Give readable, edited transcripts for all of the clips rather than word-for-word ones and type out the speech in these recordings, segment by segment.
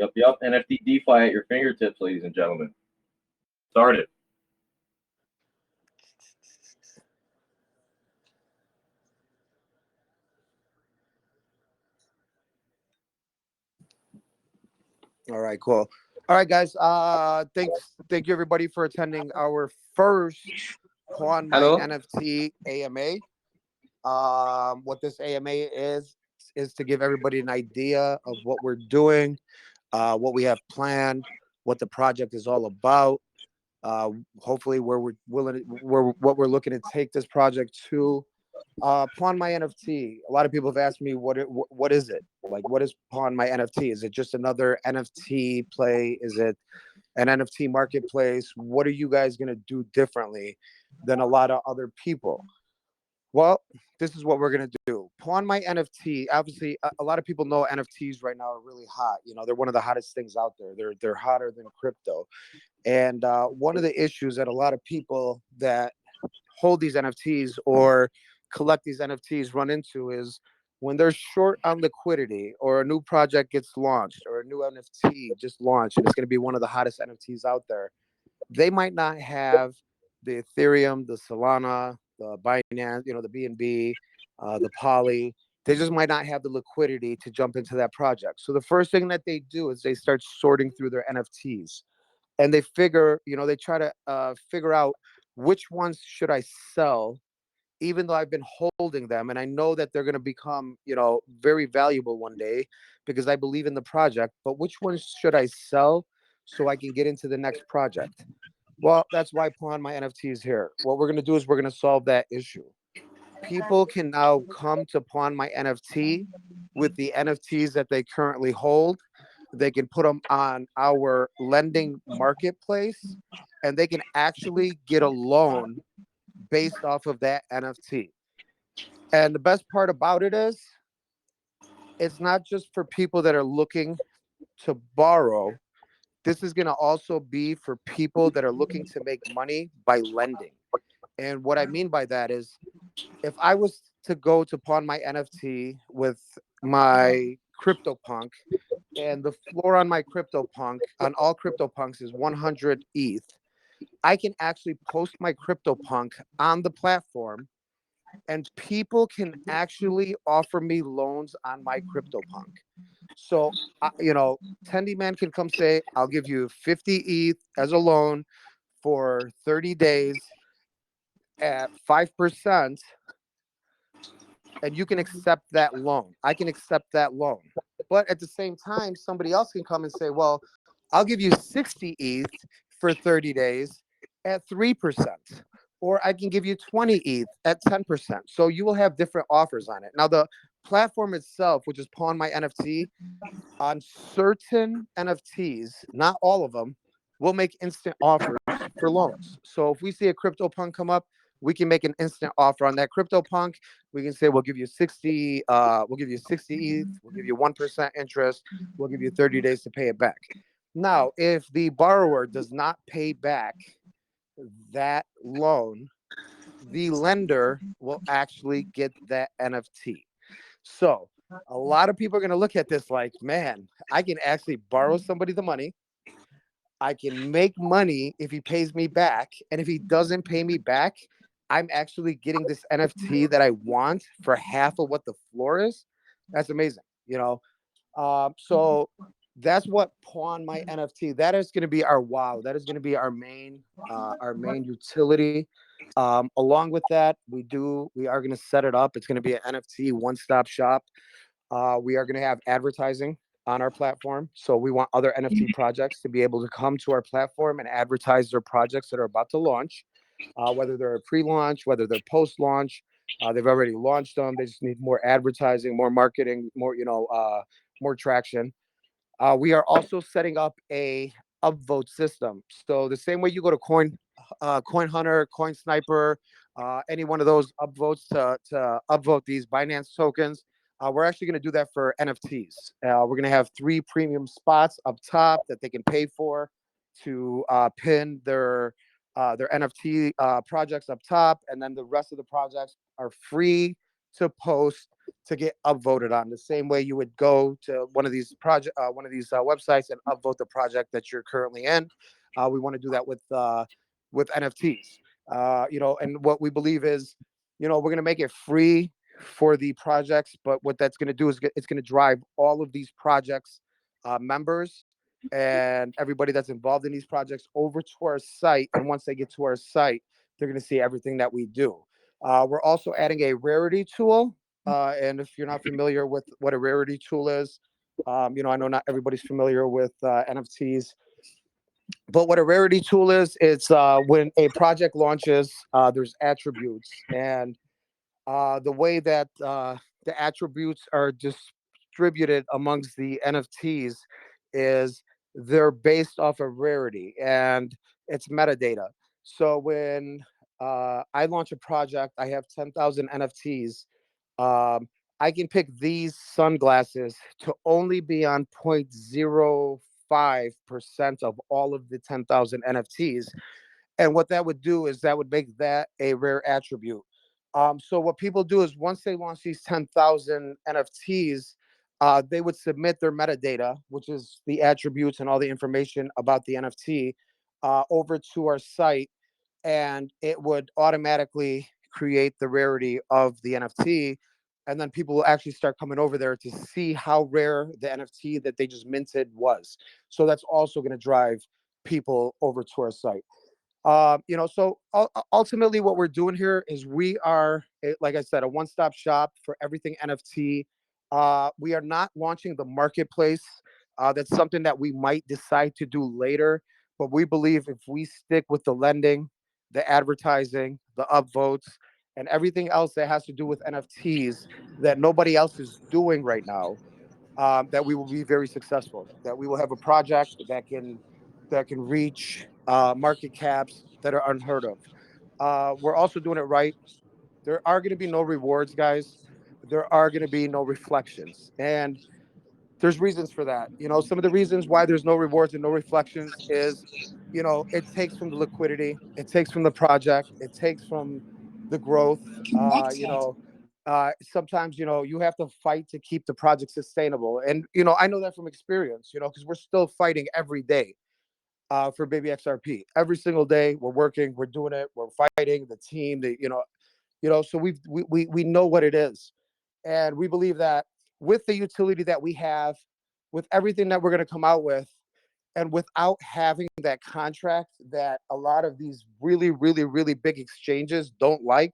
Yep. NFT DeFi at your fingertips, ladies and gentlemen. Started. All right, cool. All right, guys. Thank you everybody for attending our first Pawn My Hello. NFT AMA. What this AMA is to give everybody an idea of what we're doing, what we have planned, what the project is all about. Hopefully, where we're willing, what we're looking to take this project to. Pawn My NFT. A lot of people have asked me what is it? Like, what is Pawn My NFT? Is it just another NFT play? Is it an NFT marketplace? What are you guys gonna do differently than a lot of other people? Well, this is what we're gonna do. Pawn My NFT. Obviously, a lot of people know NFTs right now are really hot. You know, they're one of the hottest things out there. They're hotter than crypto. And one of the issues that a lot of people that hold these NFTs or collect these NFTs run into is when they're short on liquidity or a new project gets launched or a new NFT just launched and it's going to be one of the hottest NFTs out there, they might not have the Ethereum, the Solana, the Binance, the BNB, the Poly. They just might not have the liquidity to jump into that project. So the first thing that they do is they start sorting through their NFTs and they they try to figure out which ones should I sell, even though I've been holding them and I know that they're going to become, very valuable one day because I believe in the project, but which ones should I sell so I can get into the next project? Well, that's why Pawn My NFT is here. What we're going to do is we're going to solve that issue. People can now come to Pawn My NFT with the NFTs that they currently hold. They can put them on our lending marketplace and they can actually get a loan based off of that NFT. And the best part about it is it's not just for people that are looking to borrow. This is going to also be for people that are looking to make money by lending. And what I mean by that is if I was to go to Pawn My NFT with my CryptoPunk and the floor on my CryptoPunk on all CryptoPunks is 100 ETH, I can actually post my CryptoPunk on the platform and people can actually offer me loans on my CryptoPunk. So, Tendy Man can come say, I'll give you 50 ETH as a loan for 30 days at 5%, and you can accept that loan. I can accept that loan. But at the same time, somebody else can come and say, well, I'll give you 60 ETH for 30 days at 3%. Or I can give you 20 ETH at 10%. So you will have different offers on it. Now, the platform itself, which is Pawn My NFT, on certain NFTs, not all of them, will make instant offers for loans. So if we see a CryptoPunk come up, we can make an instant offer on that CryptoPunk. We can say we'll give you 60 ETH, we'll give you 1% interest, we'll give you 30 days to pay it back. Now, if the borrower does not pay back that loan, the lender will actually get that NFT. So a lot of people are going to look at this like, man, I can actually borrow somebody the money. I can make money if he pays me back. And if he doesn't pay me back, I'm actually getting this NFT that I want for half of what the floor is. That's amazing. So that's what Pawn My NFT. That is going to be our wow. That is going to be our main utility. Along with that, we are going to set it up. It's going to be an NFT one-stop shop. We are going to have advertising on our platform. So we want other NFT projects to be able to come to our platform and advertise their projects that are about to launch, whether they're a pre-launch, whether they're post-launch. They've already launched them. They just need more advertising, more marketing, more traction. We are also setting up a upvote system. So the same way you go to Coin Hunter, Coin Sniper, any one of those upvotes to upvote these Binance tokens. We're actually going to do that for NFTs. We're going to have 3 premium spots up top that they can pay for to pin their NFT projects up top, and then the rest of the projects are free to post to get upvoted on, the same way you would go to one of these websites and upvote the project that you're currently in. We want to do that with NFTs. And what we believe is, we're going to make it free for the projects, but what that's going to do is it's going to drive all of these projects members and everybody that's involved in these projects over to our site. And once they get to our site, they're going to see everything that we do. We're also adding a Rarity tool. And if you're not familiar with what a Rarity tool is, I know not everybody's familiar with NFTs. But what a Rarity tool is, it's when a project launches, there's attributes. And the way that the attributes are distributed amongst the NFTs is they're based off of rarity and it's metadata. So when I launch a project, I have 10,000 NFTs. Um, I can pick these sunglasses to only be on 0.05% of all of the 10,000 NFTs. And what that would do is that would make that a rare attribute. So what people do is once they launch these 10,000 NFTs, they would submit their metadata, which is the attributes and all the information about the NFT, over to our site, and it would automatically create the rarity of the NFT. And then people will actually start coming over there to see how rare the NFT that they just minted was. So that's also going to drive people over to our site. So ultimately what we're doing here is we are, like I said, a one-stop shop for everything NFT. We are not launching the marketplace. That's something that we might decide to do later, but we believe if we stick with the lending, the advertising, the upvotes, and everything else that has to do with NFTs that nobody else is doing right now, that we will be very successful. That we will have a project that can reach market caps that are unheard of. We're also doing it right. There are going to be no rewards, guys. There are going to be no reflections, and there's reasons for that. Some of the reasons why there's no rewards and no reflections is, it takes from the liquidity, it takes from the project, it takes from the growth. Sometimes, you have to fight to keep the project sustainable. And, I know that from experience, because we're still fighting every day for Baby XRP. Every single day we're working, we're doing it, we're fighting the team, so we know what it is. And we believe that with the utility that we have, with everything that we're going to come out with, and without having that contract that a lot of these really, really, really big exchanges don't like,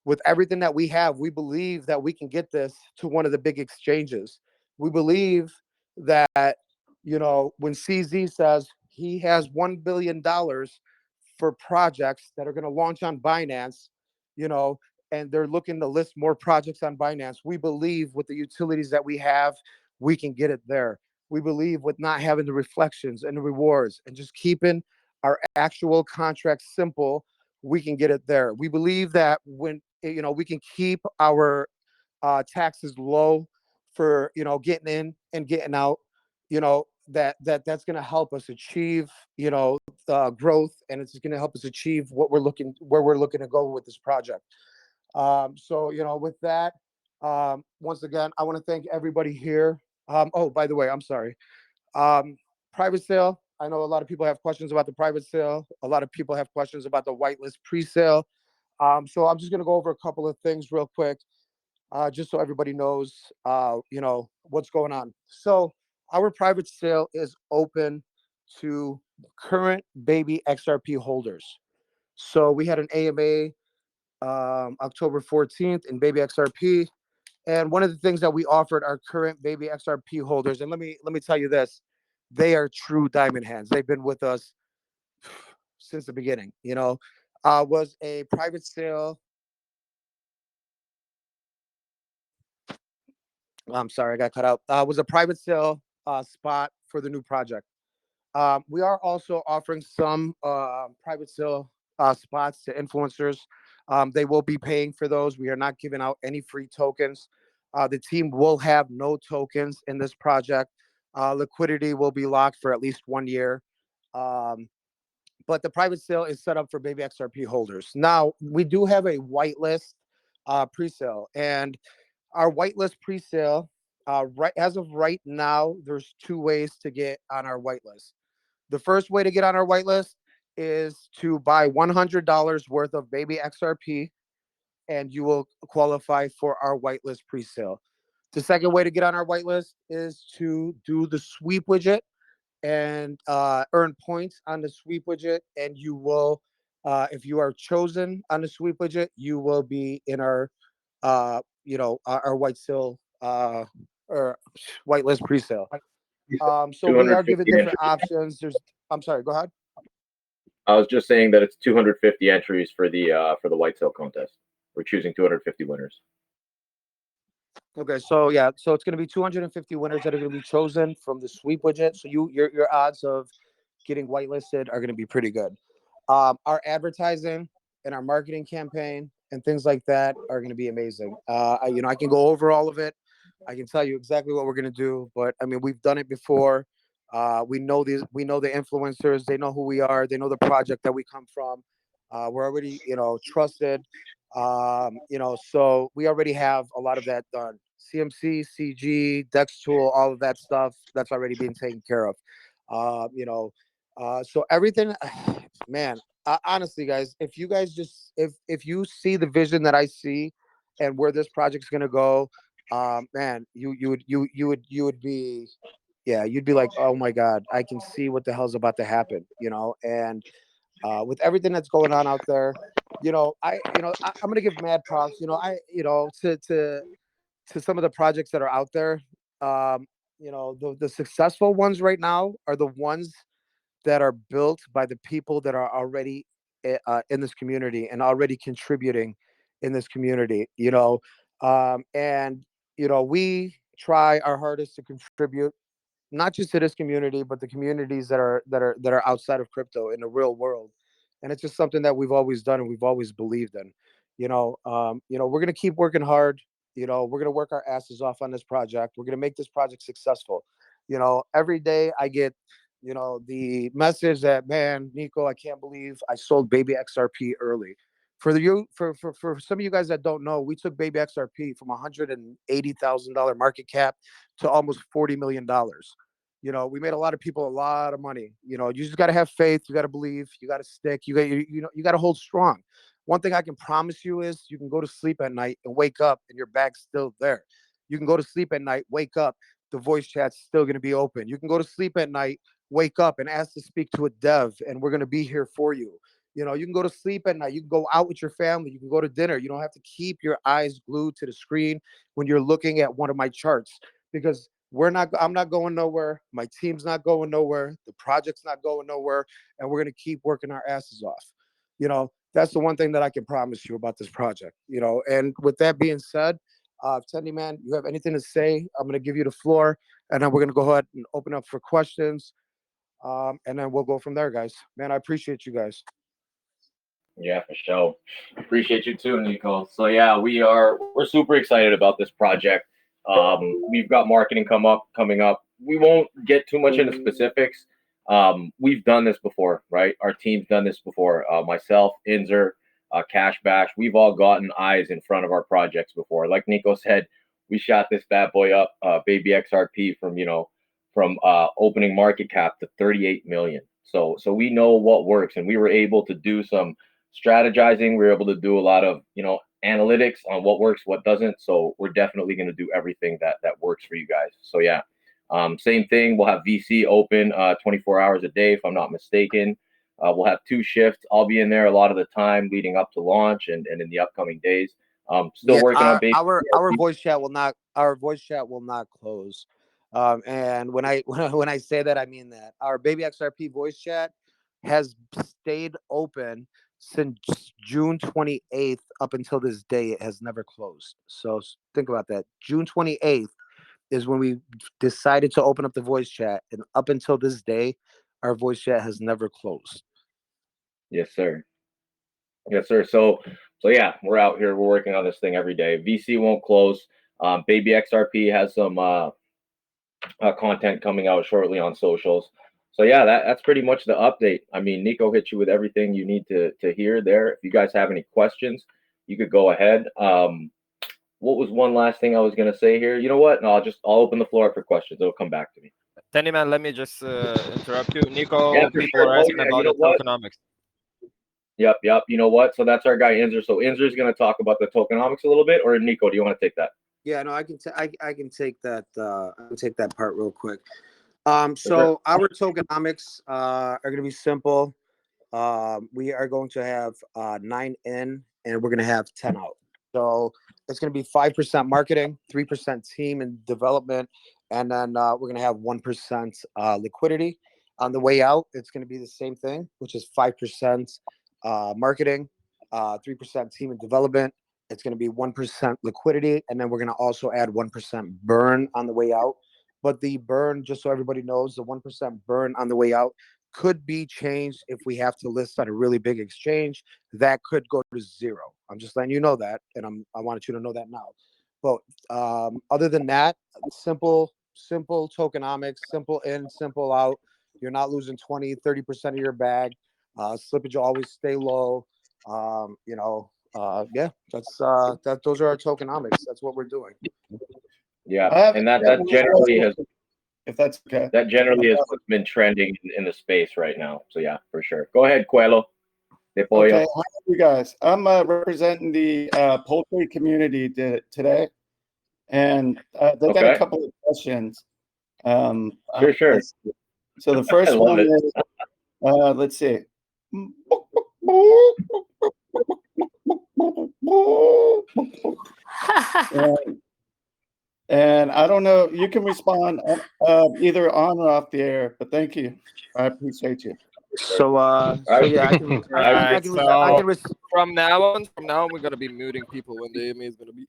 with everything that we have, we believe that we can get this to one of the big exchanges. We believe that, when CZ says he has $1 billion for projects that are going to launch on Binance, you know, and they're looking to list more projects on Binance, we believe with the utilities that we have, we can get it there. We believe with not having the reflections and the rewards and just keeping our actual contracts simple, we can get it there. We believe that when, we can keep our taxes low for, getting in and getting out, that's going to help us achieve, growth, and it's going to help us achieve where we're looking to go with this project. So, with that, once again, I want to thank everybody here. Oh, by the way, I'm sorry. Private sale. I know a lot of people have questions about the private sale. A lot of people have questions about the whitelist pre-sale. So I'm just going to go over a couple of things real quick, just so everybody knows, what's going on. So our private sale is open to current Baby XRP holders. So we had an AMA October 14th in Baby XRP. And one of the things that we offered our current Baby XRP holders, and let me tell you this, they are true diamond hands. They've been with us since the beginning, was a private sale. I'm sorry, I got cut out. Was a private sale spot for the new project. We are also offering some private sale spots to influencers. They will be paying for those. We are not giving out any free tokens. The team will have no tokens in this project. Liquidity will be locked for at least 1 year. But the private sale is set up for Baby XRP holders. Now, we do have a whitelist pre-sale. And Our whitelist pre-sale, right as of right now, there's two ways to get on our whitelist. The first way to get on our whitelist is to buy $100 worth of baby XRP, and you will qualify for our whitelist pre-sale. The second way to get on our whitelist is to do the sweep widget and earn points on the sweep widget, and you will, if you are chosen on the sweep widget, you will be in our, our white sale or whitelist pre-sale. So we are given 250 different entries. options. I'm sorry, go ahead. I was just saying that it's 250 entries for the white sale contest. We're choosing 250 winners. Okay, so yeah, so it's going to be 250 winners that are going to be chosen from the sweep widget. So your odds of getting whitelisted are going to be pretty good. Our advertising and our marketing campaign and things like that are going to be amazing. I can go over all of it. I can tell you exactly what we're going to do, but I mean, we've done it before. We know the influencers. They know who we are. They know the project that we come from. We're already, trusted. So we already have a lot of that done. CMC, CG, Dex tool, all of that stuff that's already being taken care of. So everything, man. Honestly, guys, if you guys just if you see the vision that I see, and where this project's gonna go, man, you would be, yeah, you'd be like, oh my god, I can see what the hell's about to happen, and with everything that's going on out there, I'm gonna give mad props, to some of the projects that are out there. The successful ones right now are the ones that are built by the people that are already in this community and already contributing in this community. And we try our hardest to contribute not just to this community, but the communities that are outside of crypto in the real world. And it's just something that we've always done and we've always believed in. We're gonna keep working hard. We're gonna work our asses off on this project. We're gonna make this project successful. Every day I get, the message that, man, Nico, I can't believe I sold baby XRP early. For some of you guys that don't know, we took baby XRP from $180,000 market cap to almost $40 million. We made a lot of people a lot of money. You just got to have faith. You got to believe. You got to stick. You got to hold strong. One thing I can promise you is you can go to sleep at night and wake up and your bag's still there. You can go to sleep at night, wake up, the voice chat's still going to be open. You can go to sleep at night, wake up and ask to speak to a dev, and we're going to be here for you. You can go to sleep at night. You can go out with your family. You can go to dinner. You don't have to keep your eyes glued to the screen when you're looking at one of my charts, because I'm not going nowhere. My team's not going nowhere. The project's not going nowhere. And we're going to keep working our asses off. That's the one thing that I can promise you about this project. And with that being said, Tendy, man, you have anything to say? I'm going to give you the floor, and then we're going to go ahead and open up for questions. And then we'll go from there, guys. Man, I appreciate you guys. Yeah, for sure. Appreciate you too, Nico. So yeah, we're super excited about this project. We've got marketing coming up. We won't get too much into specifics. We've done this before, right? Our team's done this before. Myself, Inzer, Cash Bash, we've all gotten eyes in front of our projects before. Like Nico said, we shot this bad boy up, baby XRP from opening market cap to 38 million. So we know what works, and we were able to do some strategizing. We were able to do a lot of analytics on what works, what doesn't. So we're definitely going to do everything that works for you guys. So yeah, same thing. We'll have VC open 24 hours a day, if I'm not mistaken. We'll have 2 shifts. I'll be in there a lot of the time leading up to launch and in the upcoming days. Still working on baby. Our voice chat will not close. And when I say that, I mean that our baby XRP voice chat has stayed open since June 28th up until this day. It has never closed. So think about that. June 28th is when we decided to open up the voice chat, and up until this day, our voice chat has never closed. Yes, sir. Yes, sir. So yeah, we're out here. We're working on this thing every day. VC won't close. Baby XRP has some content coming out shortly on socials. So yeah, that's pretty much the update. I mean, Nico hit you with everything you need to hear there. If you guys have any questions, you could go ahead. what was one last thing I was gonna say here? You know what? No, I'll open the floor up for questions. It'll come back to me. Tenny man, let me just interrupt you. Yeah, Nico, for people sure. are Oh asking yeah, you about know the what? tokenomics. Yep. You know what? So that's our guy Inzer. So Inzer's gonna talk about the tokenomics a little bit, or Nico, do you want to take that? Yeah, no, I can take that. I can take that part real quick. For sure. So our tokenomics are going to be simple. We are going to have 9 in, and we're going to have 10 out. So it's going to be 5% marketing, 3% team and development, and then we're going to have 1% liquidity. On the way out, it's going to be the same thing, which is 5% marketing, 3% team and development. It's going to be 1% liquidity, and then we're going to also add 1% burn on the way out. But the burn, just so everybody knows, the 1% burn on the way out could be changed if we have to list on a really big exchange. That could go to zero. I'm just letting you know that, and I wanted you to know that now. But other than that, simple tokenomics, simple in, simple out. You're not losing 20, 30% of your bag. Slippage will always stay low. Yeah, that. Those are our tokenomics. That's what we're doing. Yeah, I have and I have that one generally question, has if that's okay. that generally is what's been trending in the space right now. So yeah, for sure. Go ahead, Coelho. De Okay, pollo. hi you guys. I'm representing the poultry community today, and they got a Okay. couple of questions. Sure. Let's see. So the I first love one it. is, let's see. And, and I don't know, you can respond either on or off the air, but thank you. I appreciate you. So yeah, I can All I right, I so can from now on, we're gonna be muting people when the AMA is gonna be.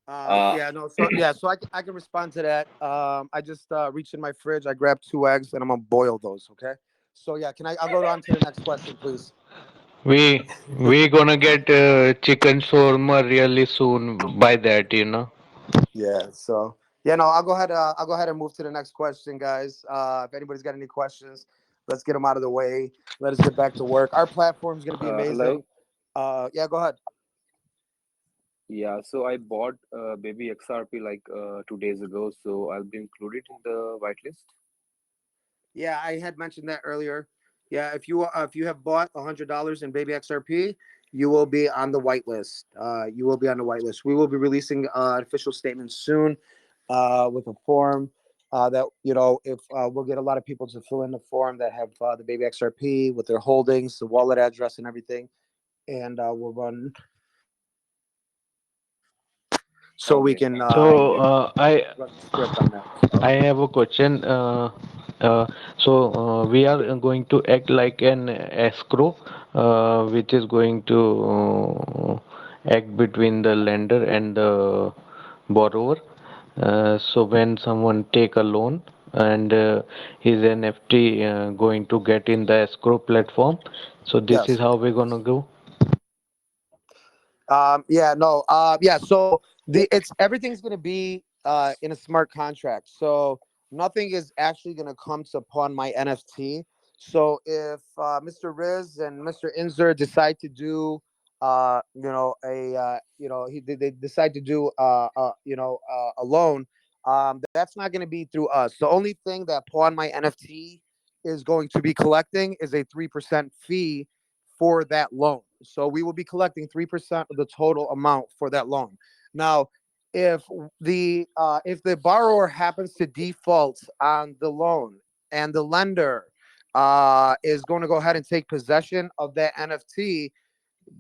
uh yeah, no, so yeah, so I can respond to that. I just reached in my fridge, I grabbed 2 eggs, and I'm gonna boil those. Okay. So yeah, I'll go on to the next question, please. We gonna get chicken shawarma really soon by that, you know. Yeah. So yeah, no, I'll go ahead. I'll go ahead and move to the next question, guys. If anybody's got any questions, let's get them out of the way. Let us get back to work. Our platform is gonna be Hello. amazing. Yeah, go ahead. Yeah, so I bought baby XRP like 2 days ago, so I'll be included in the whitelist. Yeah, I had mentioned that earlier. Yeah, if you have bought $100 in Baby XRP, you will be on the whitelist. You will be on the whitelist. We will be releasing an official statement soon, with a form that if we'll get a lot of people to fill in the form that have the Baby XRP with their holdings, the wallet address, and everything, and we'll run so we okay. can Thank So you. run the script on that. I have a question. We are going to act like an escrow, which is going to act between the lender and the borrower. So when someone take a loan and his NFT going to get in the escrow platform, so this is Yes. how we're gonna go. Yeah, no, yeah. So the it's everything's gonna be in a smart contract. So nothing is actually gonna come to upon my NFT. So if Mr. Riz and Mr. Inzer decide to do, they decide to do, a loan, that's not gonna be through us. The only thing that Pawn My NFT is going to be collecting is a 3% fee for that loan. So we will be collecting 3% of the total amount for that loan. Now, if the borrower happens to default on the loan and the lender is going to go ahead and take possession of that NFT,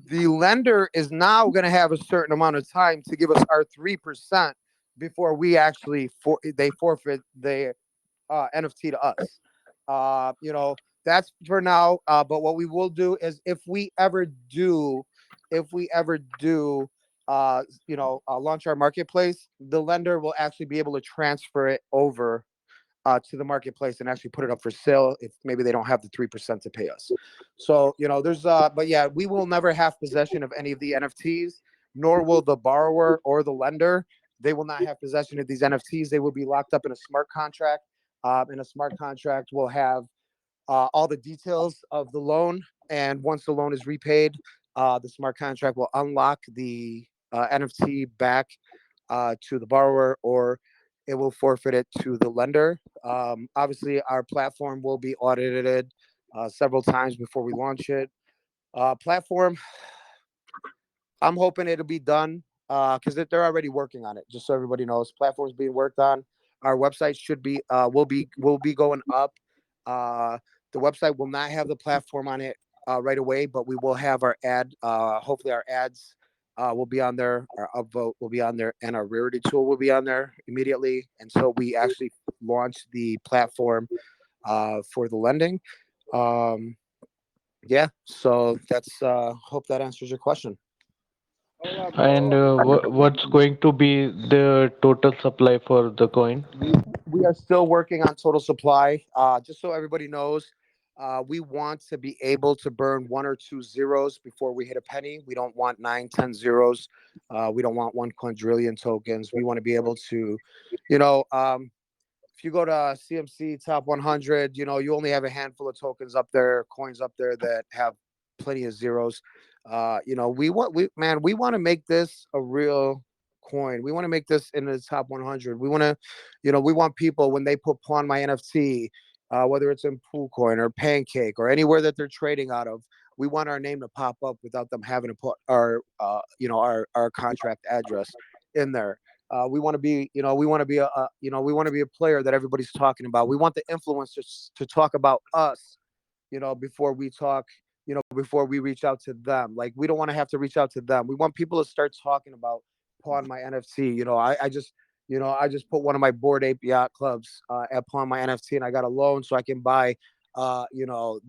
the lender is now going to have a certain amount of time to give us our 3% before we actually they forfeit the NFT to us. That's for now. But what we will do is if we ever do, launch our marketplace, the lender will actually be able to transfer it over to the marketplace and actually put it up for sale if maybe they don't have the 3% to pay us. So there's but yeah, we will never have possession of any of the NFTs, nor will the borrower or the lender. They will not have possession of these NFTs. They will be locked up in a smart contract. In a smart contract, will have all the details of the loan, and once the loan is repaid, the smart contract will unlock the NFT back to the borrower, or it will forfeit it to the lender. Obviously, our platform will be audited several times before we launch it. Platform, I'm hoping it'll be done because they're already working on it. Just so everybody knows, platform's being worked on. Our website should be will be going up. The website will not have the platform on it right away, but we will have our ad. Hopefully, our ads will be on there. Our upvote will be on there, and our Rarity tool will be on there immediately. And so we actually launched the platform for the lending. Yeah, so that's hope that answers your question. And what's going to be the total supply for the coin? We are still working on total supply. Just so everybody knows, we want to be able to burn 1 or 2 zeros before we hit a penny. We don't want 9, 10 zeros. We don't want 1 quadrillion tokens. We want to be able to, you know, if you go to CMC top 100, you know, you only have a handful of tokens up there, coins up there that have plenty of zeros. You know, we want to make this a real coin. We want to make this in the top 100. We want to, you know, we want people when they put PawnMyNFT, whether it's in PoolCoin or Pancake or anywhere that they're trading out of, we want our name to pop up without them having to put our, you know, our contract address in there. We want to be, you know, we want to be you know, we want to be a player that everybody's talking about. We want the influencers to talk about us, you know, before we talk, you know, before we reach out to them. Like, we don't want to have to reach out to them. We want people to start talking about PawnMyNFT. You know, I just, you know, I just put one of my Bored Ape Yacht Clubs at PawnMyNFT, and I got a loan so I can buy, you know,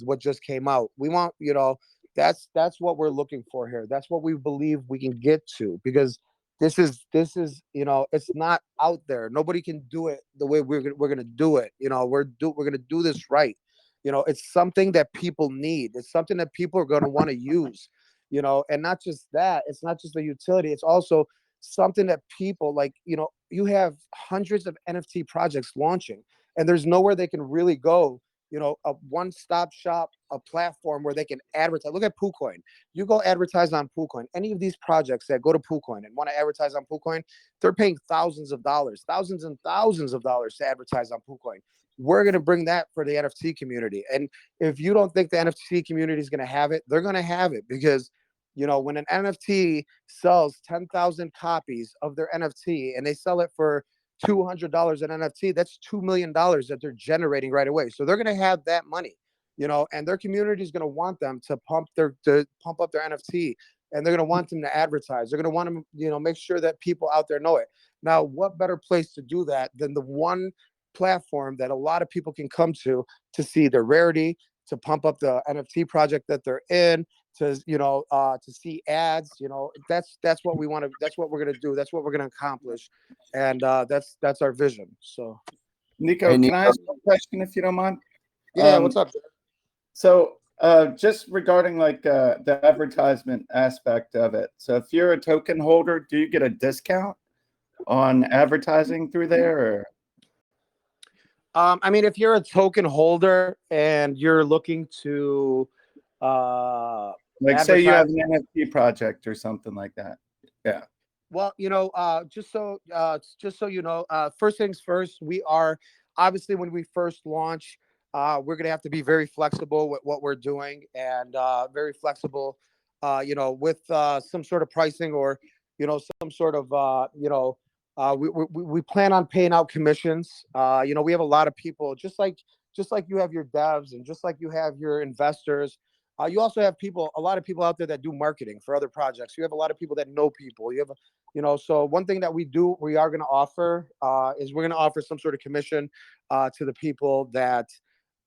what just came out. We want, you know, that's what we're looking for here. That's what we believe we can get to, because this is you know, it's not out there. Nobody can do it the way we're gonna do it. You know, we're gonna do this right. You know, it's something that people need. It's something that people are gonna want to use. You know, and not just that. It's not just a utility. It's also something that people like. You know, you have hundreds of NFT projects launching, and there's nowhere they can really go. You know, a one-stop shop, a platform where they can advertise. Look at PooCoin. You go advertise on PooCoin. Any of these projects that go to PooCoin and want to advertise on PooCoin, they're paying thousands of dollars, thousands and thousands of dollars to advertise on PooCoin. We're going to bring that for the NFT community. And if you don't think the NFT community is going to have it, they're going to have it, because, you know, when an NFT sells 10,000 copies of their NFT and they sell it for $200 an NFT, that's $2 million that they're generating right away. So they're going to have that money, you know, and their community is going to want them to pump up their NFT, and they're going to want them to advertise. They're going to want them, you know, make sure that people out there know it. Now, what better place to do that than the one platform that a lot of people can come to see their Rarity, to pump up the NFT project that they're in, to, you know, to see ads. You know, that's what we want to. That's what we're gonna do. That's what we're gonna accomplish, and that's our vision. So, Nico, Hey, can I ask a question if you don't mind? yeah, what's up? So, just regarding like the advertisement aspect of it. So, if you're a token holder, do you get a discount on advertising through there? Or? I mean, if you're a token holder and you're looking to, Like, say you have an NFT project or something like that. Yeah. Well, you know, just so you know, first things first, we are obviously, when we first launch, we're gonna have to be very flexible with what we're doing, and very flexible, you know, with some sort of pricing, or, you know, some sort of, you know, we plan on paying out commissions. You know, we have a lot of people, just like you have your devs, and just like you have your investors. You also have a lot of people out there that do marketing for other projects. You have a lot of people that know people. You have, you know, so one thing that we are going to offer is we're going to offer some sort of commission to the people that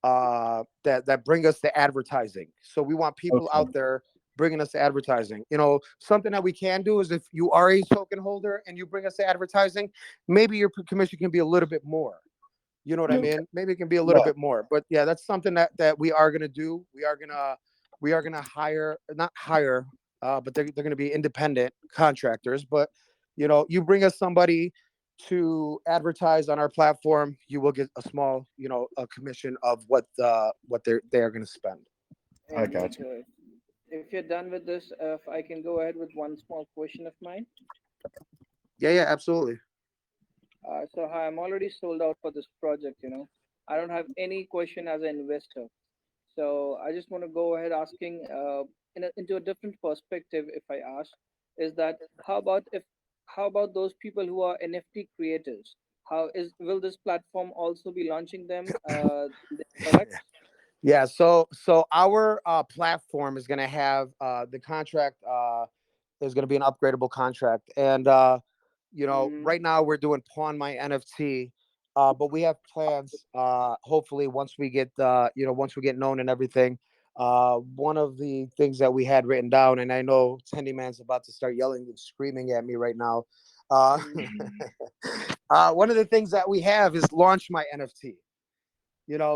bring us the advertising. So we want people out there bringing us the advertising. You know, something that we can do is, if you are a token holder and you bring us the advertising, maybe your commission can be a little bit more. You know what I mean? Maybe it can be a little bit more. But yeah, that's something that we are going to do. We are going to hire, not hire, but they're going to be independent contractors. But, you know, you bring us somebody to advertise on our platform, you will get a small, you know, a commission of what they are going to spend. I got you. if you're done with this, if I can go ahead with one small question of mine. Yeah, absolutely. So hi, I'm already sold out for this project. I don't have any question as an investor. So I just want to go ahead asking into a different perspective. If I ask, is that how about those people who are NFT creators? How is will this platform also be launching them their products? Yeah, so our platform is going to have the contract is going to be an upgradable contract, and Mm-hmm. right now we're doing PawnMyNFT, but we have plans. Hopefully, once we get known and everything, one of the things that we had written down, and I know Tendy Man's about to start yelling and screaming at me right now. Uh, Mm-hmm. one of the things that we have is launch my NFT.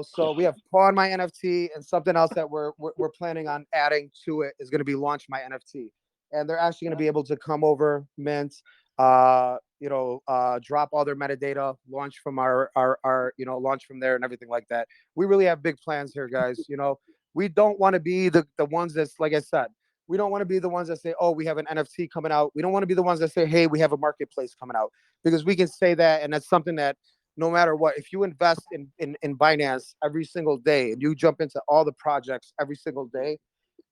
So we have Pawn My NFT, and something else that we're planning on adding to it is going to be Launch My NFT, and they're actually going to be able to come over, mint, drop all their metadata, launch from our launch from there and everything like that. We really have big plans here, guys. We don't want to be the ones that's, like I said, we don't want to be the ones that say, oh, we have an NFT coming out. We don't want to be the ones that say, hey, we have a marketplace coming out, because we can say that, and that's something that no matter what, if you invest in Binance every single day and you jump into all the projects every single day,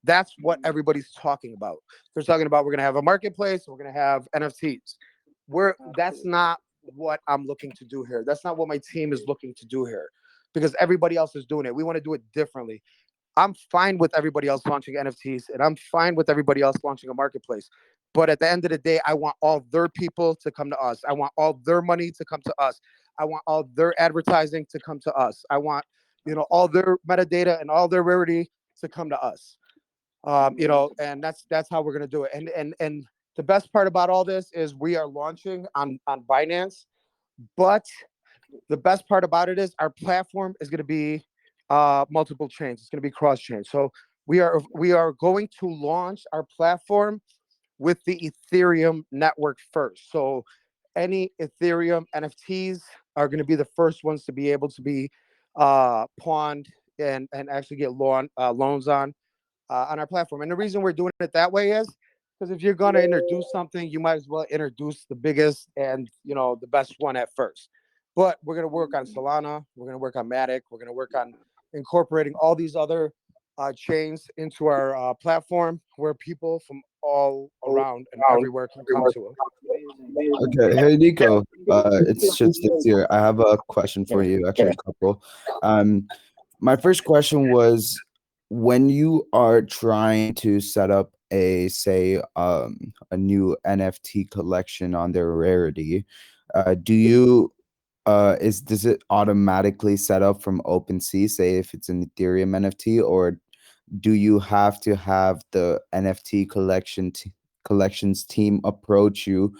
that's what Mm-hmm. everybody's talking about. They're talking about, we're going to have a marketplace, we're going to have NFTs. That's Absolutely. not what I'm looking to do here. That's not what my team is looking to do here, because everybody else is doing it. We want to do it differently. I'm fine with everybody else launching NFTs, and I'm fine with everybody else launching a marketplace. But at the end of the day, I want all their people to come to us. I want all their money to come to us. I want all their advertising to come to us. I want, all their metadata and all their rarity to come to us. Amazing. And that's how we're gonna do it. And the best part about all this is we are launching on Binance, but the best part about it is our platform is going to be multiple chains. It's going to be cross chain. So we are going to launch our platform with the Ethereum network first. So any Ethereum NFTs are going to be the first ones to be able to be pawned and actually get loans on our platform. And the reason we're doing it that way is because if you're going to introduce something, you might as well introduce the biggest and the best one at first. But we're going to work on Mm-hmm. Solana. We're going to work on Matic. We're going to work on incorporating all these other chains into our platform, where people from all around and everywhere can come to it. Amazing. Okay, hey Nico, it's just this here. I have a question for you, actually a couple. Um, my first question was, when you are trying to set up a new NFT collection on their Rarity, do you does it automatically set up from OpenSea, say if it's an Ethereum NFT, or do you have to have the NFT collections team approach you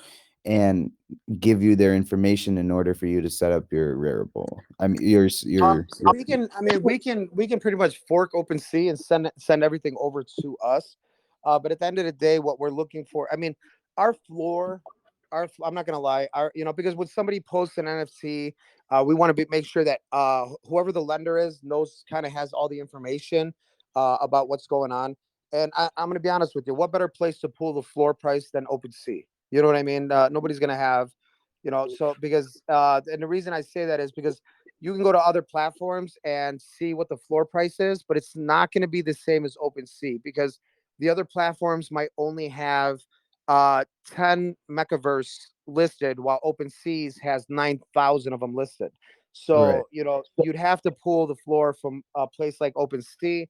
and give you their information in order for you to set up your Rarible? I mean, We can. I mean, we can pretty much fork OpenSea and send everything over to us. But at the end of the day, what we're looking for, I mean, our floor, I'm not gonna lie, because when somebody posts an NFT, we want to make sure that whoever the lender is knows, kind of has all the information about what's going on. And I'm gonna be honest with you, what better place to pull the floor price than OpenSea? You know what I mean? Nobody's gonna have, so because and the reason I say that is because you can go to other platforms and see what the floor price is, but it's not going to be the same as OpenSea, because the other platforms might only have 10 Mechaverse listed, while OpenSea's has 9,000 of them listed. right. So, you'd have to pull the floor from a place like OpenSea.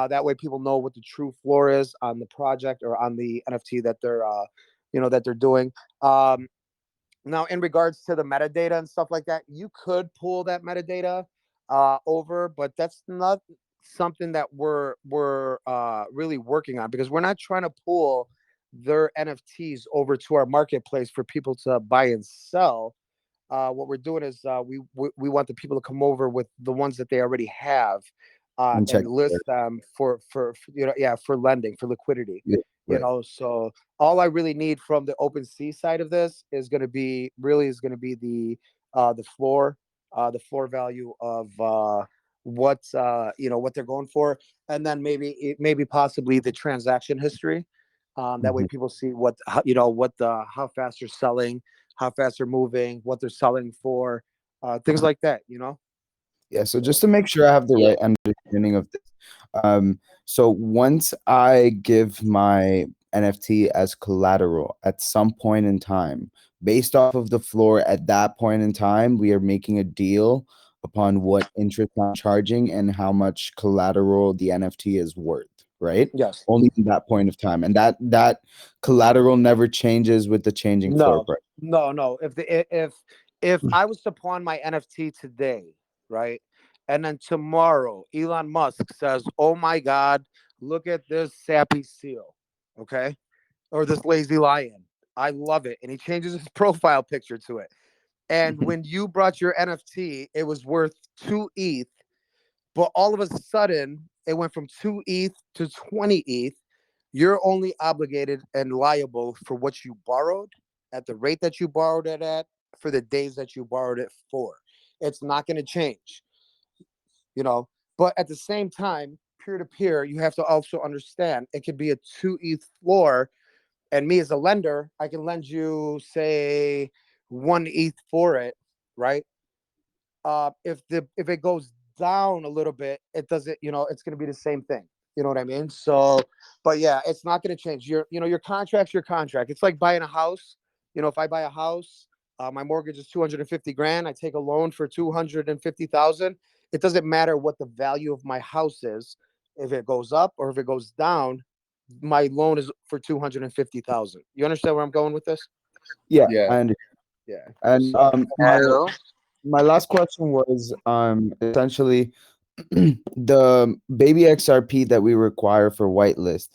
That way people know what the true floor is on the project or on the NFT that they're doing. Now, in regards to the metadata and stuff like that, you could pull that metadata over, but that's not something that we're really working on, because we're not trying to pull their NFTs over to our marketplace for people to buy and sell. What we're doing is we want the people to come over with the ones that they already have, And check and list them for lending, for liquidity. yeah, right. So all I really need from the OpenSea side of this is going to be the floor value what what they're going for, and then maybe possibly the transaction history. That way Mhm. people see how fast they're selling, how fast they're moving, what they're selling for, things like that. Yeah, so just So to make sure I have the Yeah. right understanding of this, so once I give my NFT as collateral at some point in time, based off of the floor at that point in time, we are making a deal upon what interest I'm charging and how much collateral the NFT is worth, right? yes. Only in that point of time, and that collateral never changes with the changing floor No, price. no. If I was to pawn my NFT today, right, and then tomorrow Elon Musk says, "Oh my God, look at this sappy seal," okay, or this lazy lion, I love it, and he changes his profile picture to it. And when you brought your NFT, it was worth 2 ETH, but all of a sudden it went from 2 ETH to 20 ETH. You're only obligated and liable for what you borrowed at the rate that you borrowed it at for the days that you borrowed it for. It's not going to change, you know. But at the same time, peer to peer, you have to also understand it could be a 2 ETH floor. And me as a lender, I can lend you, say, 1 ETH for it, right? If it goes down a little bit, it doesn't, it's going to be the same thing. You know what I mean? So, but yeah, it's not going to change. Your contract's your contract. It's like buying a house. If I buy a house, my mortgage is 250 grand. I take a loan for 250,000. It doesn't matter what the value of my house is. If it goes up or if it goes down, my loan is for 250,000. You understand where I'm going with this? Yeah, Yeah. I understand. Yeah. And So my last question was essentially the baby XRP that we require for whitelist.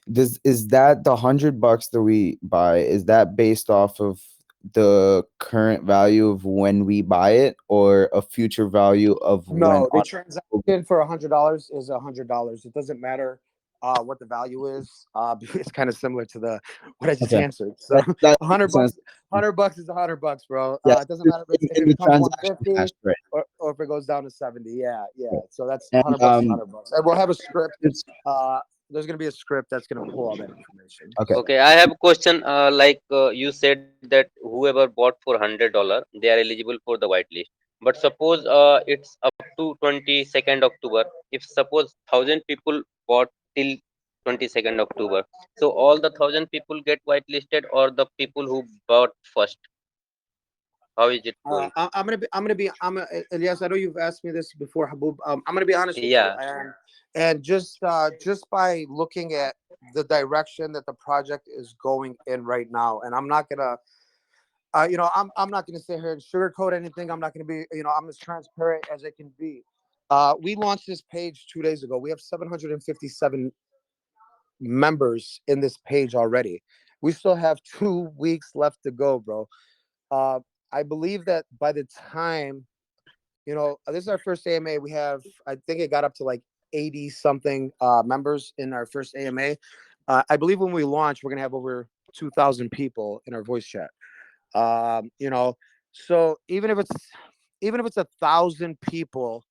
Is that the $100 that we buy? Is that based off of the current value of when we buy it, or a future value of when? no, the transaction for $100 is $100. It doesn't matter what the value is. It's kind of similar to the what I just Okay, answered. So that a hundred makes sense. bucks, $100 is $100, bro. Yeah, It doesn't matter if in the it becomes transaction 150 hash rate. or if it goes down to 70. Yeah, yeah. Yeah. So that's And $100 is $100, and we'll have a script. it's There's gonna be a script that's gonna pull all that information. okay. So Okay, I have a question. You said that whoever bought for $100, they are eligible for the whitelist. But suppose it's up to 22nd October. If suppose 1,000 people bought till 22nd October, so all the 1,000 people get whitelisted, or the people who bought first? How is it going? Yes, I know you've asked me this before, Habub. I'm gonna be honest with you, Yeah. and just by looking at the direction that the project is going in right now, and I'm not gonna, I'm not gonna sit here and sugarcoat anything. I'm not gonna be, I'm as transparent as it can be. We launched this page 2 days ago. We have 757 members in this page already. We still have 2 weeks left to go, bro. Uh, I believe that by the time, this is our first AMA. We have, I think it got up to like 80 something members in our first AMA. I believe when we launch, we're gonna have over 2,000 people in our voice chat. Um, you know, so even if it's 1,000 people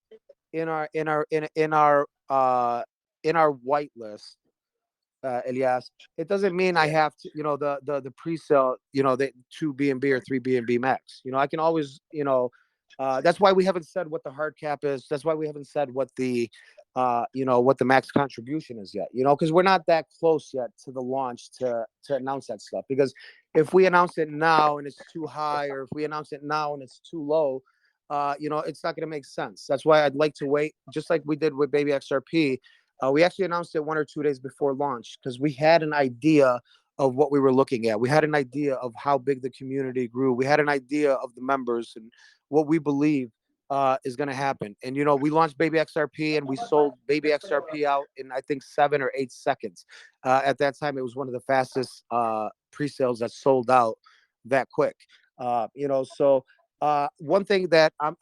in our whitelist, Elias, it doesn't mean I Yeah. have to, the pre-sale, the 2 BNB or 3 BNB max. I can always, that's why we haven't said what the hard cap is. That's why we haven't said what the max contribution is yet. Because we're not that close yet to the launch to announce that stuff. Because if we announce it now and it's too high, or if we announce it now and it's too low, it's not going to make sense. That's why I'd like to wait, just like we did with Baby XRP. We actually announced it 1 or 2 days before launch because we had an idea of what we were looking at. We had an idea of how big the community grew. We had an idea of the members and what we believe is going to happen. And, we launched Baby XRP and we sold Baby XRP out in, I think, 7 or 8 seconds. At that time, it was one of the fastest pre-sales that sold out that quick. So one thing that I'm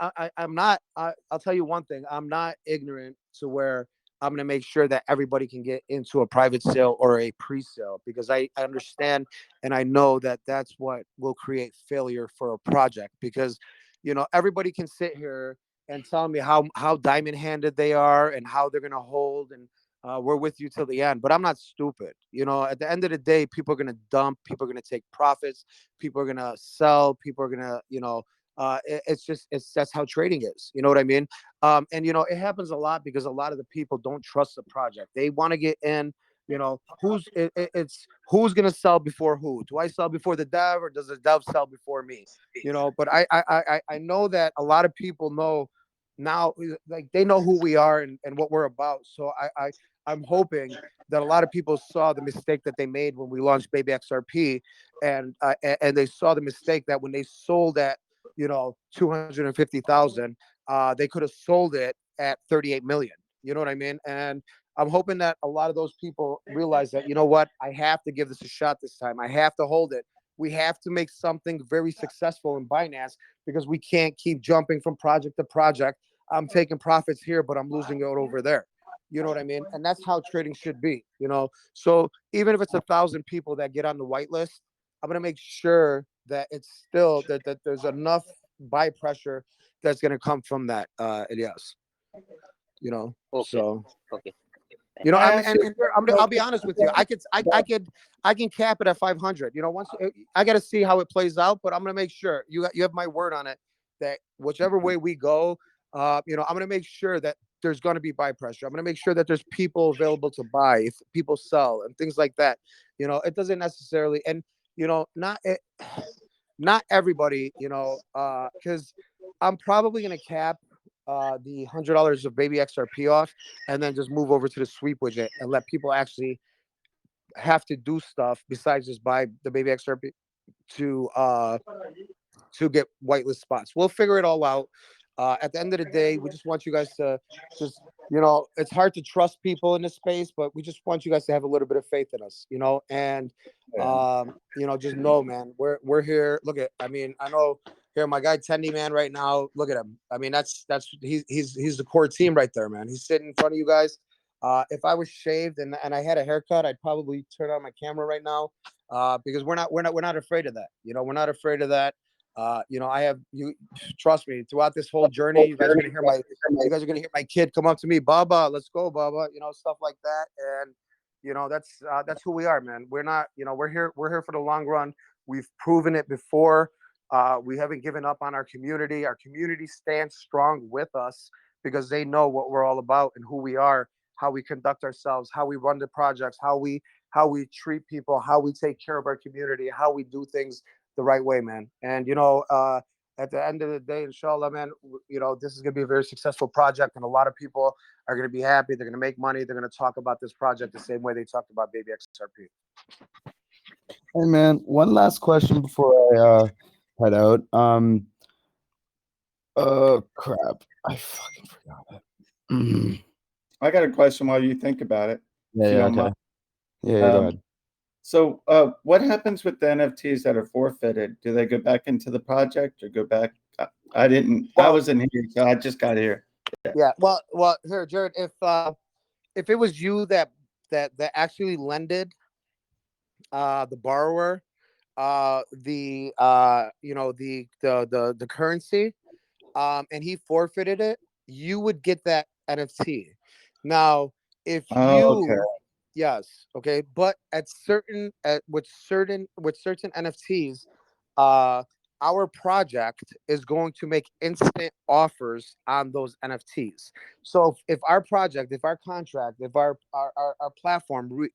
not, I'll tell you one thing, I'm not ignorant to where I'm going to make sure that everybody can get into a private sale or a pre-sale, because I understand and I know that that's what will create failure for a project. Because everybody can sit here and telling me how diamond handed they are and how they're gonna hold, and we're with you till the end. But I'm not stupid. You know, at the end of the day, people are gonna dump, people are gonna take profits, people are gonna sell, people are gonna, it's just that's how trading is. You know what I mean? And it happens a lot because a lot of the people don't trust the project. They want to get in. It's who's gonna sell before who? Do I sell before the dev, or does the dev sell before me? But I know that a lot of people know now, like they know who we are and what we're about. So I'm hoping that a lot of people saw the mistake that they made when we launched Baby XRP, and they saw the mistake that when they sold at 250,000, they could have sold it at 38 million. You know what I mean? And I'm hoping that a lot of those people realize that, what, I have to give this a shot this time. I have to hold it. We have to make something very successful in Binance, because we can't keep jumping from project to project. I'm taking profits here, but I'm losing it over there. You know what I mean? And that's how trading should be, So even if it's 1,000 people that get on the whitelist, I'm going to make sure that it's still that there's enough buy pressure that's going to come from that, Elias. Okay. So Okay. I mean, ask and, you- and I'll be honest with you. I can cap it at 500. Once I got to see how it plays out, but I'm gonna make sure you have my word on it that whichever way we go, I'm gonna make sure that there's gonna be buy pressure. I'm gonna make sure that there's people available to buy if people sell and things like that. It doesn't necessarily, and not everybody, because I'm probably gonna cap the $100 of Baby XRP off, and then just move over to the sweep widget and let people actually have to do stuff besides just buy the Baby XRP to get whitelist spots. We'll figure it all out. At the end of the day, we just want you guys to just, it's hard to trust people in this space, but we just want you guys to have a little bit of faith in us, and just know, man, we're here. Look at, I mean, I know here my guy Tendy, man, right now. Look at him. I mean, that's he's the core team right there, man. He's sitting in front of you guys. If I was shaved and I had a haircut, I'd probably turn on my camera right now, because we're not afraid of that. We're not afraid of that. I have you. Trust me. Throughout this whole journey, you guys are gonna hear my kid come up to me, Baba, let's go, Baba. Stuff like that, and that's who we are, man. We're not, we're here for the long run. We've proven it before. We haven't given up on our community. Our community stands strong with us because they know what we're all about and who we are, how we conduct ourselves, how we run the projects, how we treat people, how we take care of our community, how we do things the right way, man. And at the end of the day, inshallah, man, this is gonna be a very successful project, and a lot of people are gonna be happy. They're gonna make money. They're gonna talk about this project the same way they talked about Baby XRP. Hey man, one last question before I head out. Crap, I fucking forgot it. I got a question while you think about it. Yeah, if you yeah, don't okay. mind. Yeah, go ahead. So, what happens with the NFTs that are forfeited? Do they go back into the project or go back? I didn't. I Well- wasn't here, so I just got here. Yeah. Well, here, Jared, if it was you that actually lended the borrower the the currency, and he forfeited it, you would get that NFT. Now, if Oh, okay. yes, okay, but with certain NFTs, our project is going to make instant offers on those NFTs. So if our project, if our contract, if our platform,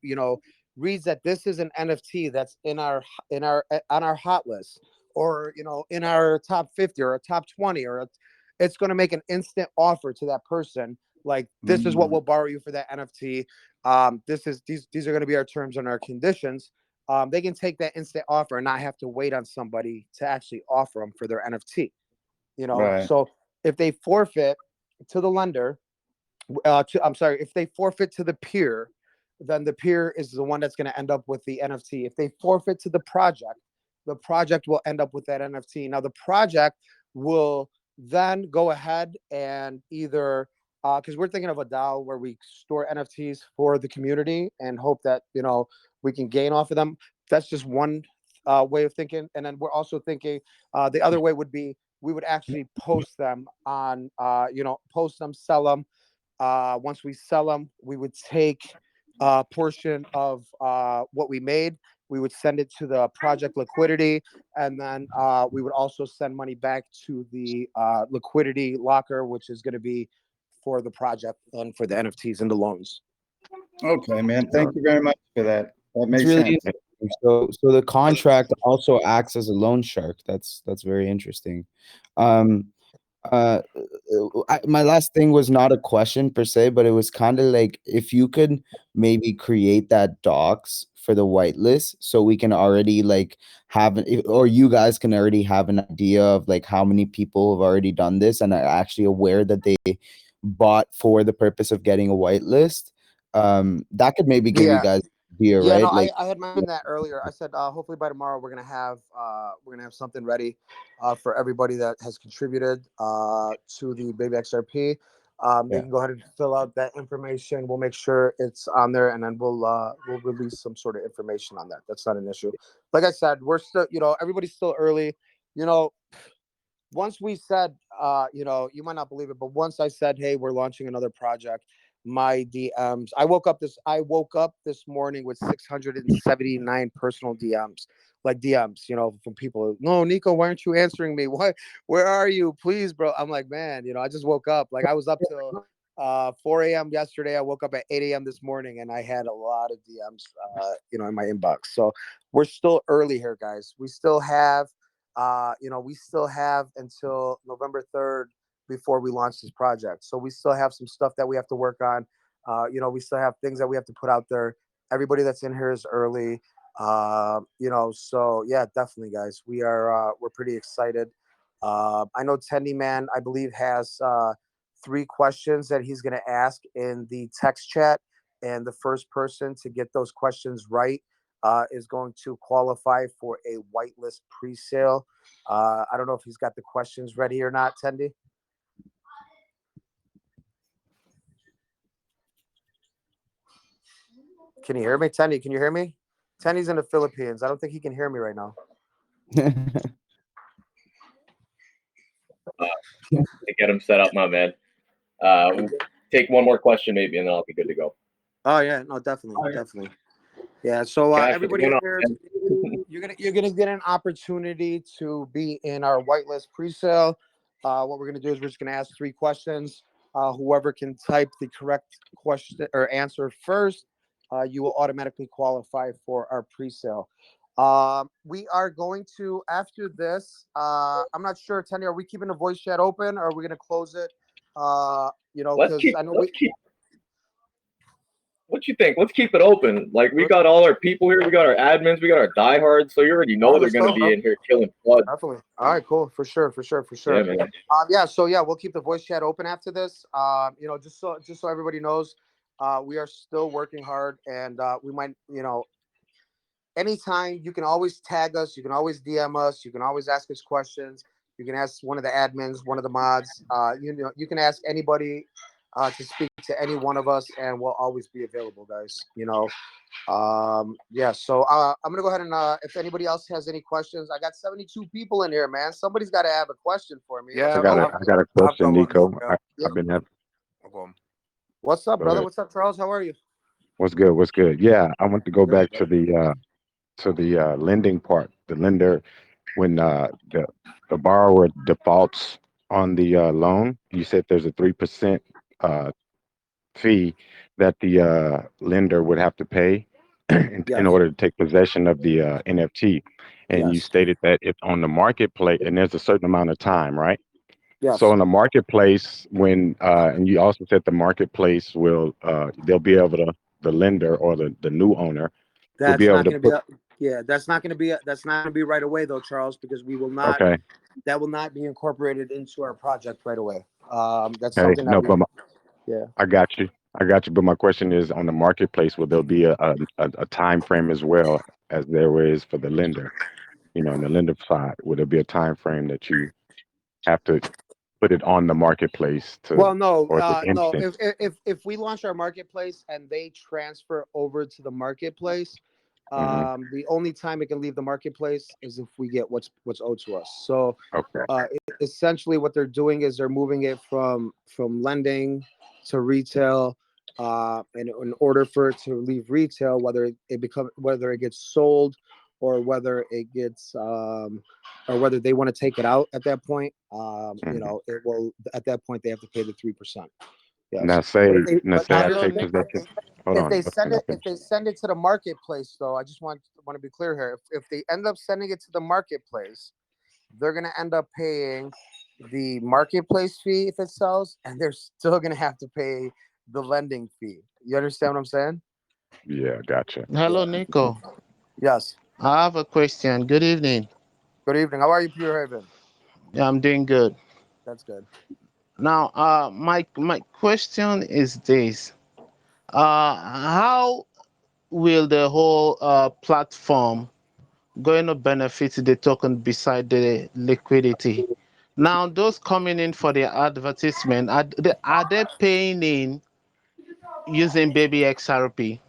reads that this is an NFT that's in our on our hot list, or in our top 50 or a top 20, or it's going to make an instant offer to that person, like, this is what we'll borrow you for that NFT. These are going to be our terms and our conditions. They can take that instant offer and not have to wait on somebody to actually offer them for their NFT. Right. So if they forfeit to the lender, if they forfeit to the peer, then the peer is the one that's going to end up with the NFT. If they forfeit to the project will end up with that NFT. Now the project will then go ahead and either, because we're thinking of a DAO where we store NFTs for the community and hope that we can gain off of them. That's just one way of thinking. And then we're also thinking the other way would be we would actually post them on, post them, sell them. Once we sell them, we would take a portion of what we made. We would send it to the project liquidity, and then we would also send money back to the liquidity locker, which is going to be for the project and for the NFTs and the loans. Okay, man. Thank you very much for that. That It's makes really sense. interesting. So the contract also acts as a loan shark. That's very interesting. Um, my last thing was not a question per se, but it was kind of like if you could maybe create that docs for the whitelist, so we can already like or you guys can already have an idea of like how many people have already done this and are actually aware that they bought for the purpose of getting a whitelist. That could maybe give you Yeah. guys an idea, Yeah, no, right? Like, I had mentioned that earlier. I said hopefully by tomorrow we're gonna have something ready for everybody that has contributed to the Baby XRP. They yeah. can go ahead and fill out that information. We'll make sure it's on there, and then we'll release some sort of information on that. That's not an issue. Like I said, we're still, everybody's still early. You know, once we said, you might not believe it, but once I said, hey, we're launching another project, my DMs, I woke up this morning with 679 personal DMs, like DMs, from people. No, Nico, why aren't you answering me? Where are you? Please, bro. I'm like, man, I just woke up. Like I was up till 4 a.m. yesterday. I woke up at 8 a.m. this morning, and I had a lot of DMs, in my inbox. So we're still early here, guys. We still have until November 3rd before we launch this project. So we still have some stuff that we have to work on. We still have things that we have to put out there. Everybody that's in here is early. So yeah, definitely, guys. We're pretty excited. I know Tendy Man, I believe, has 3 questions that he's going to ask in the text chat, and the first person to get those questions right is going to qualify for a whitelist pre-sale. I don't know if he's got the questions ready or not, Tendy. Can you hear me, Tendy? Can you hear me? Tendy's in the Philippines. I don't think he can hear me right now. To get him set up, my man. We'll take one more question maybe, and then I'll be good to go. Oh yeah, no, definitely. Yeah, so everybody here, you're gonna get an opportunity to be in our whitelist pre-sale. What we're gonna do is we're just gonna ask 3 questions. Whoever can type the correct question or answer first, you will automatically qualify for our pre-sale. We are going to, after this, I'm not sure, Tenny, are we keeping the voice chat open, or are we gonna close it? Because I know What you think? Let's keep it open. Like we got all our people here. We got our admins. We got our diehards. So you already know they're going to be in here killing blood. Definitely. All right, cool. For sure. Yeah, man. So we'll keep the voice chat open after this. Just so everybody knows, we are still working hard, and we might, anytime you can always tag us, you can always DM us, you can always ask us questions. You can ask one of the admins, one of the mods. You can ask anybody to speak to any one of us, and we'll always be available, guys. So I'm gonna go ahead and if anybody else has any questions, I got 72 people in here, man. Somebody's got to have a question for me. Yeah, I got a question, Nico. I've been having. What's up, Go brother? ahead. What's up, Charles? How are you? What's good? What's good? Yeah, I want to go back to the lending part. The lender, when the borrower defaults on the loan, you said there's a 3% fee that the lender would have to pay in Yes. order to take possession of the NFT. And you Yes. stated that if on the marketplace, and there's a certain amount of time, right? Yes. So in the marketplace, when and you also said the marketplace will they'll be able to, the lender or the new owner will be That's able not to going to put. be that's not going to be right away though, Charles, because we will not. Okay. That will not be incorporated into our project right away. That's Okay. something that No, but yeah. I got you. I got you. But my question is, on the marketplace, will there be a time frame as well as there is for the lender? On the lender side, will there be a time frame that you have to put it on the marketplace Well, no, or is it no. instant? If we launch our marketplace and they transfer over to the marketplace, Mm-hmm. The only time it can leave the marketplace is if we get what's owed to us. So Okay. essentially what they're doing is they're moving it from lending to retail, and in order for it to leave retail, whether it gets sold or whether it gets or whether they want to take it out at that point, Mm-hmm. it will, at that point they have to pay the 3%. Now Yes. say, now But say I Hello, take Nick. possession. Hold if on. they Let's send let me it if finish. they send it to the marketplace, though, I just want to be clear here. If they end up sending it to the marketplace, they're going to end up paying the marketplace fee if it sells, and they're still going to have to pay the lending fee. You understand what I'm saying? Yeah, gotcha. Hello, Yeah. Nico. Yes. I have a question. Good evening. Good evening. How are you, Pure Haven? Yeah, I'm doing good. That's good. Now, my question is this: how will the whole platform going to benefit the token beside the liquidity? Now, those coming in for the advertisement, are they paying in using baby XRP?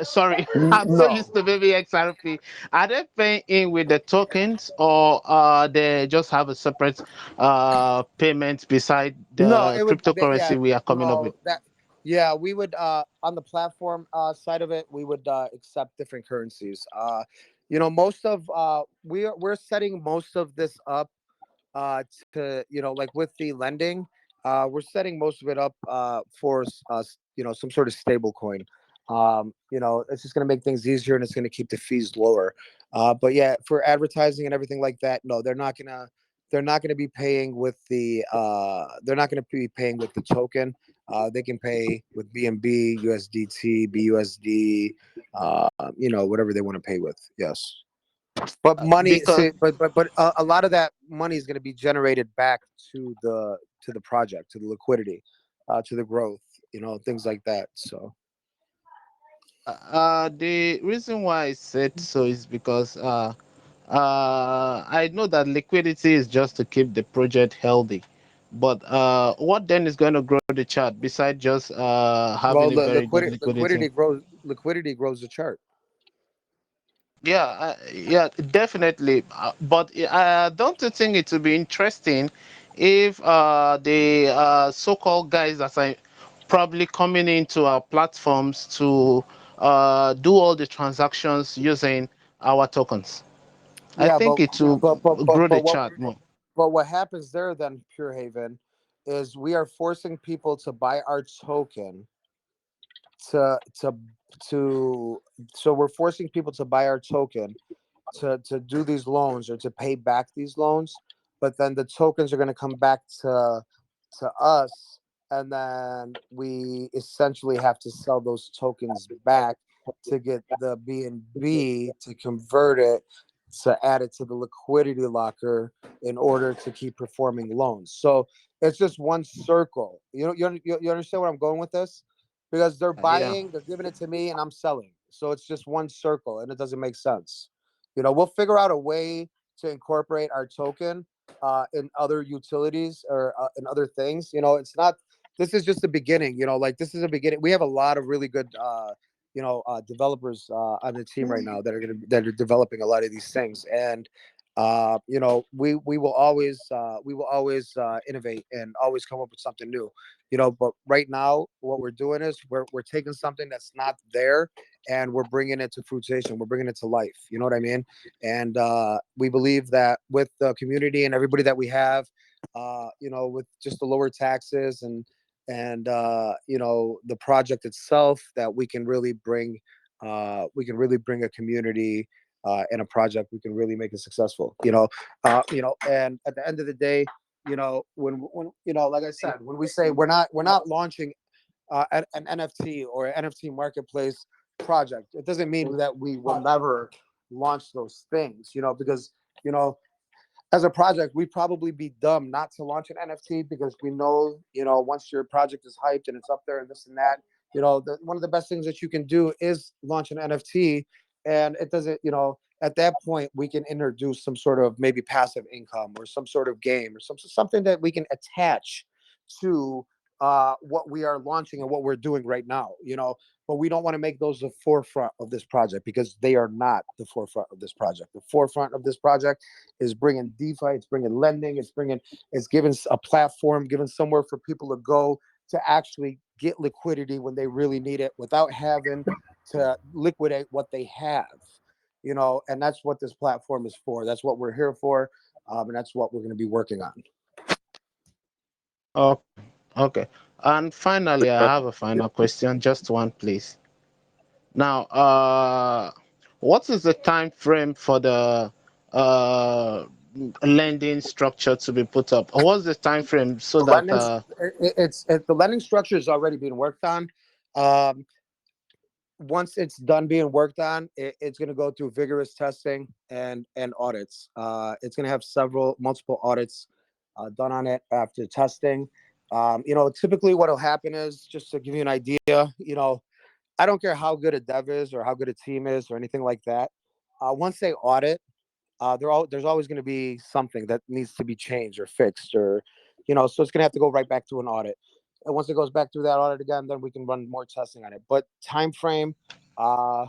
Sorry, I'm so No. used to baby XRP. Are they paying in with the tokens, or they just have a separate payment beside No, the it would. Yeah, cryptocurrency we are coming up with? no. That. Yeah, we would. On the platform side of it, we would accept different currencies. Most of we're setting most of this up to like with the lending, we're setting most of it up for some sort of stable coin. It's just going to make things easier and it's going to keep the fees lower. But yeah, for advertising and everything like that, no, they're not going to be paying with the token. They can pay with BNB, USDT, BUSD, whatever they want to pay with. Yes. But money, Because see, but a lot of that money is going to be generated back to the project, to the liquidity, to the growth, things like that. So the reason why I said so is because I know that liquidity is just to keep the project healthy. But what then is going to grow the chart besides just well, having a the very good liquidity liquidity? grows the chart. Yeah, yeah, definitely. But don't you think it would be interesting if the so-called guys that are probably coming into our platforms to do all the transactions using our tokens? I Yeah, think it will but but but grow the but what chart more. but what happens there then, Pure Haven, is we are forcing people to buy our token to to to so we're forcing people to buy our token to do these loans or to pay back these loans, but then the tokens are going to come back to us, and then we essentially have to sell those tokens back to get the BNB to convert it to add it to the liquidity locker in order to keep performing loans. So it's just one circle. You understand where I'm going with this? Because they're Yeah. buying, they're giving it to me, and I'm selling. So it's just one circle, and it doesn't make sense. We'll figure out a way to incorporate our token in other utilities or in other things. It's not. This is just the beginning. Like this is a beginning. We have a lot of really good, developers on the team right now that are developing a lot of these things, and we will always innovate and always come up with something new. But right now, what we're doing is we're taking something that's not there and we're bringing it to fruition. We're bringing it to life. You know what I mean? And we believe that with the community and everybody that we have, with just the lower taxes and the project itself, that we can really bring a community and a project. We can really make it successful. And at the end of the day, when like I said, when we say we're not launching an NFT or an NFT marketplace project, it doesn't mean that we will never launch those things, because, you know, as a project, we'd probably be dumb not to launch an NFT because we know, once your project is hyped and it's up there and this and that, one of the best things that you can do is launch an NFT. And it doesn't, at that point, we can introduce some sort of maybe passive income or some sort of game or something that we can attach to what we are launching and what we're doing right now, but we don't want to make those the forefront of this project because they are not the forefront of this project. The forefront of this project is bringing DeFi, it's bringing lending, it's giving a platform, giving somewhere for people to go to actually get liquidity when they really need it without having to liquidate what they have, and that's what this platform is for. That's what we're here for, and that's what we're going to be working on. Oh, okay. And finally, I have a final question, just one, please. Now, what is the time frame for the uh, lending structure to be put up? Or what's the time frame so The that lending, the lending structure is already being worked on. Once it's done being worked on, it's going to go through vigorous testing and audits. It's going to have multiple audits done on it after testing. Typically what will happen is, just to give you an idea, I don't care how good a dev is or how good a team is or anything like that. Once they audit, there's always going to be something that needs to be changed or fixed, or so it's going to have to go right back to an audit. And once it goes back through that audit again, then we can run more testing on it. But time frame, I'm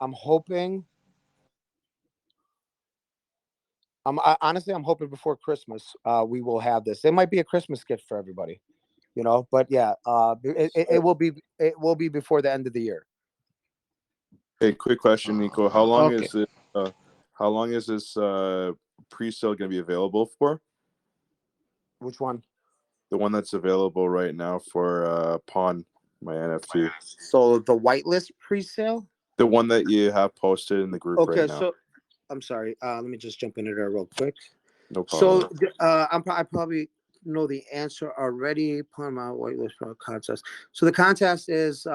hoping. Honestly, I'm hoping before Christmas we will have this. It might be a Christmas gift for everybody, But yeah, it will be before the end of the year. Hey, quick question, Nico. How long okay. is this? How long is this pre-sale going to be available for? Which one? The one that's available right now for PawnMyNFT. So the whitelist pre-sale. The one that you have posted in the group Okay, right now. so I'm sorry. Let me just jump into there real quick. No problem. So I probably know the answer already. Upon my whitelist contest. So the contest is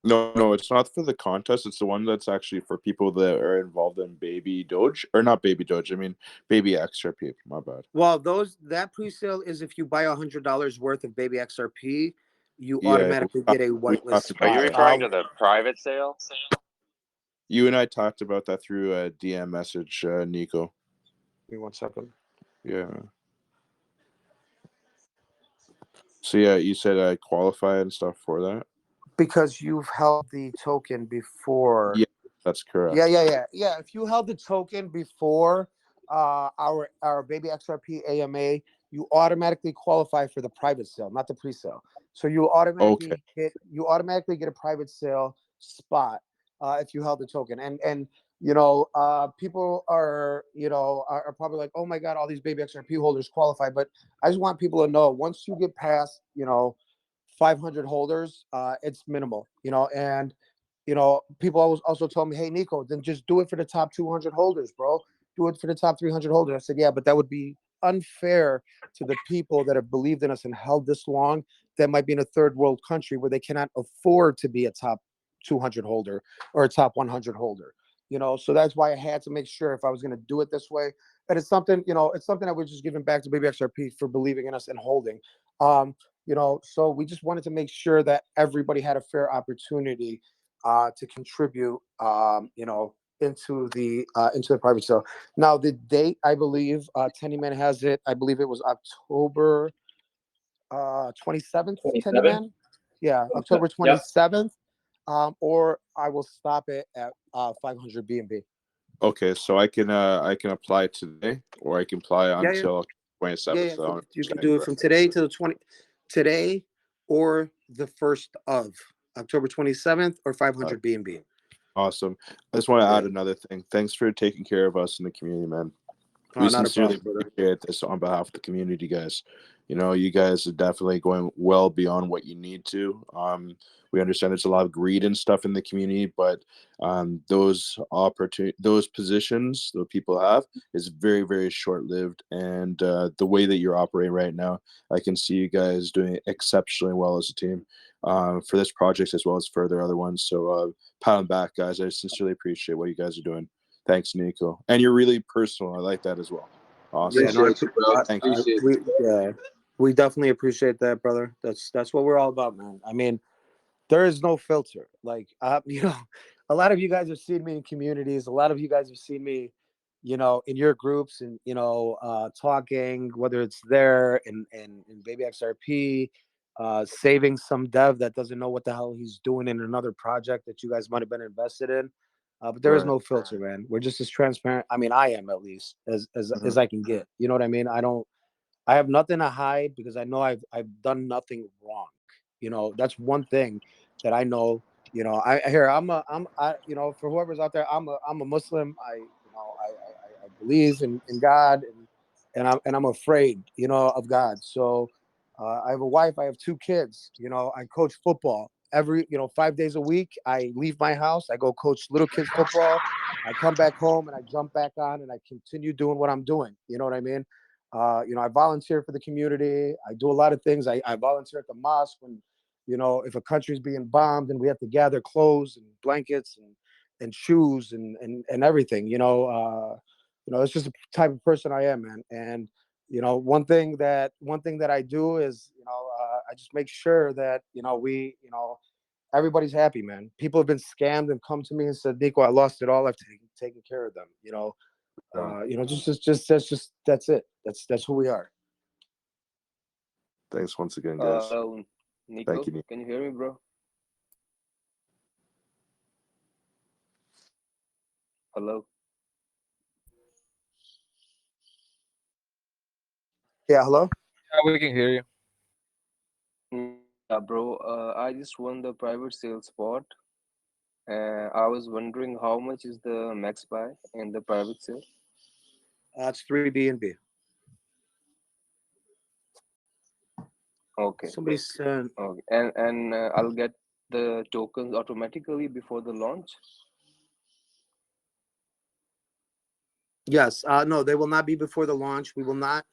No, it's not for the contest. It's the one that's actually for people that are involved in Baby Doge, or not Baby Doge. I mean Baby XRP. My bad. well, that pre-sale is if you buy $100 worth of Baby XRP, you Yeah, automatically get a we whitelist talked Are spot. you referring to the private sale? You and I talked about that through a DM message, Nico. Give me 1 second. Yeah. So yeah, you said I qualify and stuff for that. Because you've held the token before. Yeah, that's correct. Yeah. If you held the token before our Baby XRP AMA, you automatically qualify for the private sale, not the pre-sale. So you automatically get a private sale spot if you held the token. And people are probably like, oh my God, all these Baby XRP holders qualify. But I just want people to know, once you get past 500 holders, it's minimal, and people always also told me, hey Nico, then just do it for the top 200 holders, bro. Do it for the top 300 holders. I said, yeah, but that would be unfair to the people that have believed in us and held this long, that might be in a third world country where they cannot afford to be a top 200 holder or a top 100 holder. So that's why I had to make sure, if I was going to do it this way, that it's something that we're just giving back to Baby XRP for believing in us and holding. So we just wanted to make sure that everybody had a fair opportunity to contribute, into the private sale. Now the date, I believe, Tennyman has it. I believe it was October 27th. 27th? Tennyman, yeah, October 27th. Or I will stop it at 500 BNB. Okay, so I can apply today, or I can apply until 27th. Yeah. You can do it from today to today, or the 1st of October 27th, or 500 BNB. Awesome. I just want to add another thing. Thanks for taking care of us in the community, man. We Not a sincerely problem, brother. appreciate this on behalf of the community, guys. You guys are definitely going well beyond what you need to. We understand there's a lot of greed and stuff in the community, but those positions that people have is very, very short lived. And the way that you're operating right now, I can see you guys doing exceptionally well as a team for this project as well as further other ones. So pat on back, guys. I sincerely appreciate what you guys are doing. Thanks, Nico. And you're really personal. I like that as well. Awesome. Thank you. We definitely appreciate that, brother. That's what we're all about, man. I mean, there is no filter. Like, a lot of you guys have seen me in communities. A lot of you guys have seen me, in your groups and talking, whether it's there in Baby XRP, saving some dev that doesn't know what the hell he's doing in another project that you guys might have been invested in. But there is Right. no filter, man. We're just as transparent. I mean, I am at least as Mhm. I can get. You know what I mean? I have nothing to hide because I know I've done nothing wrong. That's one thing that I know. For whoever's out there, I'm a Muslim. I believe in God, and I'm afraid, of God. So I have a wife. I have two kids. I coach football every 5 days a week. I leave my house. I go coach little kids football. I come back home and I jump back on and I continue doing what I'm doing. You know what I mean? I volunteer for the community. I do a lot of things. I volunteer at the mosque when, if a country's being bombed and we have to gather clothes and blankets and shoes and everything. It's just the type of person I am, man. And one thing that I do is, I just make sure that everybody's happy, man. People have been scammed and come to me and said, Nico, I lost it all. I've taken care of them. Yeah. That's it. That's who we are. Thanks once again, guys. Hello, Thank Nico. you. Can you hear me, bro? Hello. Yeah, hello. Yeah, we can hear you. Yeah, bro. I just won the private sale spot. I was wondering how much is the max buy in the private sale? It's 3B&B. Okay. Somebody sent. Okay. And I'll get the tokens automatically before the launch. Yes. No, they will not be before the launch. We will not.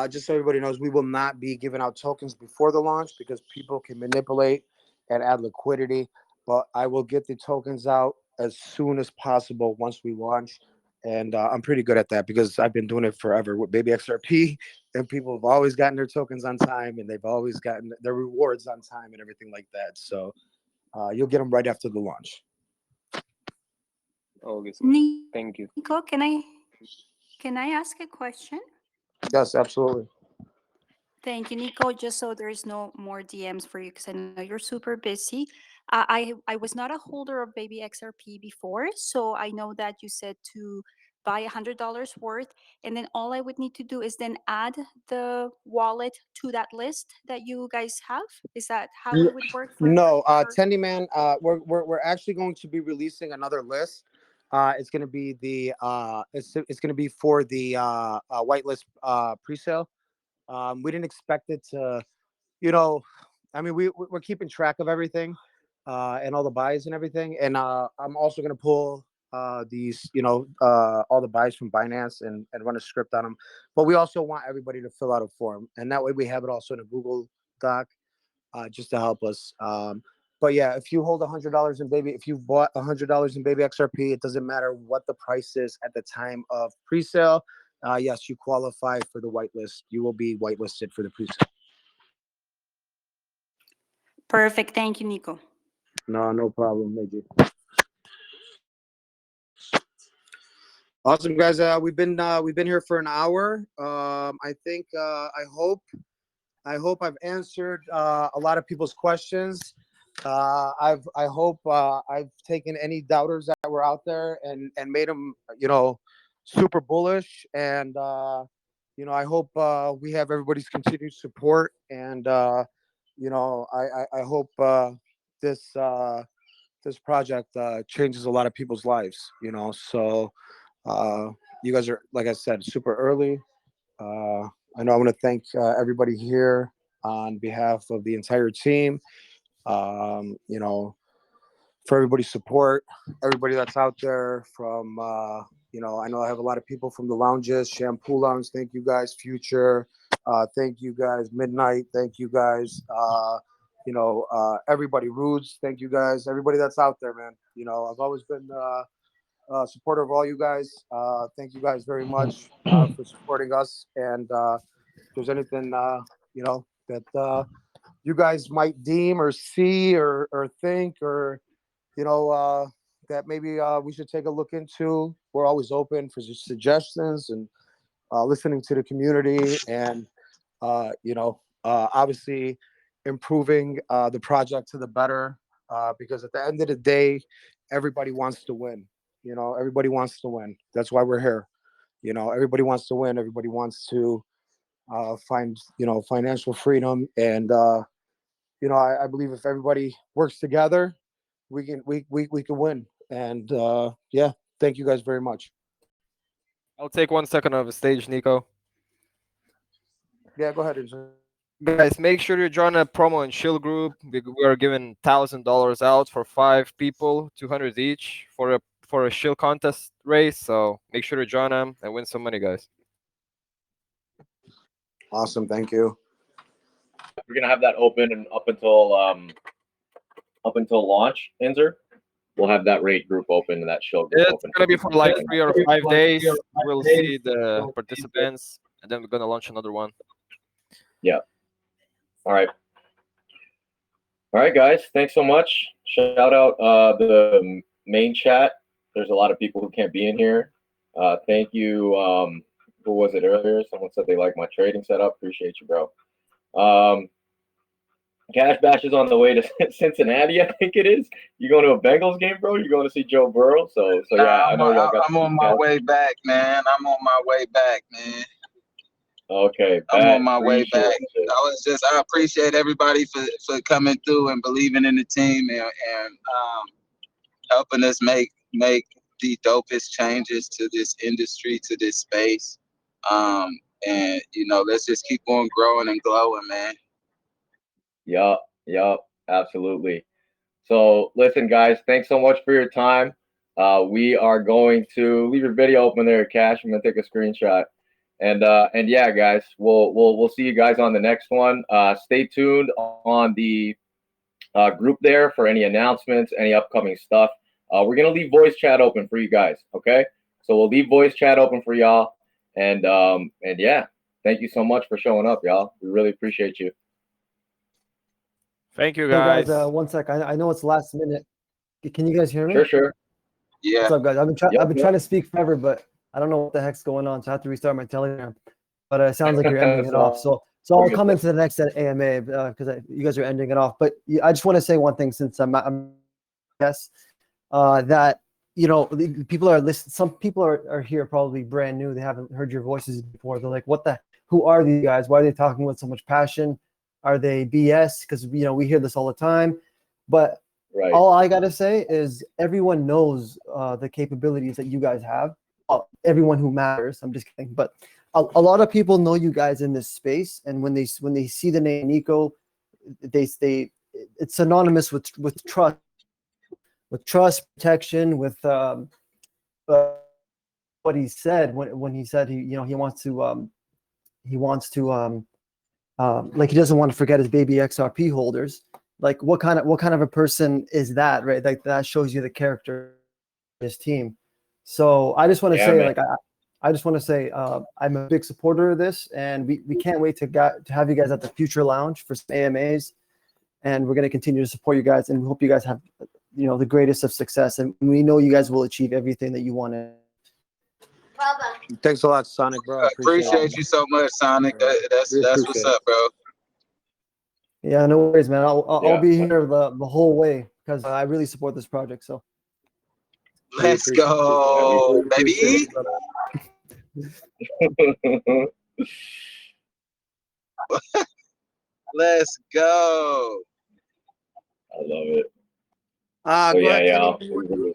Just so everybody knows, we will not be giving out tokens before the launch because people can manipulate and add liquidity. But I will get the tokens out as soon as possible once we launch. And I'm pretty good at that because I've been doing it forever with Baby XRP, and people have always gotten their tokens on time, and they've always gotten their rewards on time and everything like that. So you'll get them right after the launch. Okay, sir. Thank you. Nico, can I ask a question? Yes, absolutely. Thank you, Nico. Just so there's no more DMs for you, because I know you're super busy. I was not a holder of Baby XRP before, so I know that you said to buy $100 worth, and then all I would need to do is then add the wallet to that list that you guys have. Is that how it would work for? No, Tendy Man, we're actually going to be releasing another list. It's going to be it's going to be for the whitelist pre-sale. We didn't expect it to, I mean, we're keeping track of everything, and all the buys and everything. And I'm also going to pull these, all the buys from Binance and run a script on them. But we also want everybody to fill out a form, and that way we have it also in a Google Doc, just to help us. But yeah, if you hold $100 in Baby, if you bought $100 in Baby XRP, it doesn't matter what the price is at the time of pre-sale. Yes, you qualify for the whitelist. You will be whitelisted for the pre-sale. Perfect. Thank you, Nico. No problem, Meiji. Awesome, guys. We've been here for an hour. I think I hope I've answered a lot of people's questions. I hope I've taken any doubters that were out there and made them, super bullish. And I hope we have everybody's continued support. And I hope this this project changes a lot of people's lives. So you guys are, like I said, super early. I know I want to thank everybody here on behalf of the entire team. For everybody's support, everybody that's out there from, I know I have a lot of people from the lounges, Shampoo Lounge. Thank you guys, Future. Thank you guys, Midnight. Thank you guys. Everybody, Rudes. Thank you guys. Everybody that's out there, man. I've always been supporter of all you guys. Thank you guys very much for supporting us. And if there's anything, that you guys might deem or see or think or, that maybe we should take a look into. We're always open for suggestions and listening to the community, and obviously improving the project to the better. Because at the end of the day, everybody wants to win. Everybody wants to win. That's why we're here. Everybody wants to win. Everybody wants to find financial freedom, and I believe if everybody works together, we can win. And yeah, thank you guys very much. I'll take 1 second of the stage, Nico. Yeah, go ahead, Enzo. Guys, make sure you join a promo and chill group. We are giving $1,000 out for 5 people, 200 each for a chill contest race. So make sure to join them and win some money, guys. Awesome, thank you. We're gonna have that open and up until launch, Inzer. We'll have that rate group open and that show group It's open. gonna be for like 3 or 5 days. We'll see the participants, and then we're gonna launch another one. Yeah. All right. All right, guys. Thanks so much. Shout out the main chat. There's a lot of people who can't be in here. Thank you. Who was it earlier? Someone said they like my trading setup. Appreciate you, bro. Cash Bash is on the way to Cincinnati, I think it is. You going to a Bengals game, bro? You're going to see Joe Burrow? So yeah, I know y'all got. I'm on my way back, man. I'm on my way back, man. Okay, I'm on my way appreciate back. it. I appreciate everybody for coming through and believing in the team and helping us make the dopest changes to this industry, to this space. And let's just keep on growing and glowing, man. Yup, absolutely. So listen, guys, thanks so much for your time. We are going to leave your video open there, Cash. I'm gonna take a screenshot. And yeah, guys, we'll see you guys on the next one. Stay tuned on the group there for any announcements, any upcoming stuff. We're gonna leave voice chat open for you guys, okay? So we'll leave voice chat open for y'all. And yeah, thank you so much for showing up, y'all. We really appreciate you. Thank you, Hey guys. guys, 1 sec. I know it's last minute. Can you guys hear me? Sure. Yeah. What's up, guys? I've been trying to speak forever, but I don't know what the heck's going on, so I have to restart my Telegram. But it sounds like you're ending it off. So I'll come into the next AMA because you guys are ending it off. But I just want to say one thing since I'm yes, that people are listening. Some people are here probably brand new. They haven't heard your voices before. They're like, who are these guys? Why are they talking with so much passion? Are they BS? Because we hear this all the time. But all I gotta say is everyone knows the capabilities that you guys have. Everyone who matters. I'm just kidding. But a lot of people know you guys in this space, and when they see the name Nico, it's synonymous with trust, protection, with what he said when he said he wants to like he doesn't want to forget his baby XRP holders. Like what kind of a person is that, right? Like that shows you the character of his team. So I just want to say, man. I just want to say I'm a big supporter of this, and we can't wait to have you guys at the Future Lounge for some AMAs, and we're going to continue to support you guys, and we hope you guys have the greatest of success, and we know you guys will achieve everything that you want to. Thanks a lot, Sonic, bro. I appreciate you so much, Sonic. That's what's up, bro. Yeah, no worries, man. I'll be here the whole way because I really support this project. So let's go, baby. Let's go. I love it. Go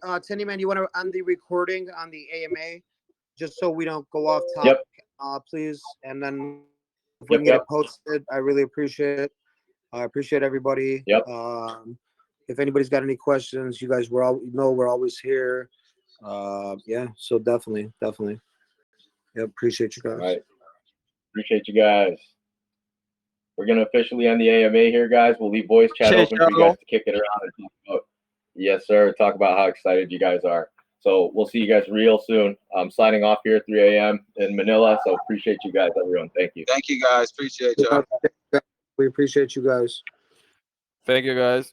ahead, Tenny Man, you want to end the recording on the AMA just so we don't go off topic, please? And then if we can get it posted, I really appreciate it. I appreciate everybody. If anybody's got any questions, you guys we're always here. Yeah, so definitely. Yeah, appreciate you guys. All right. Appreciate you guys. We're gonna officially end the AMA here, guys. We'll leave voice chat open for you guys to kick it around. Yes, sir. Talk about how excited you guys are. So we'll see you guys real soon. I'm signing off here at 3 a.m. in Manila. So appreciate you guys, everyone. Thank you. Thank you, guys. Appreciate y'all. We appreciate you guys. Thank you, guys.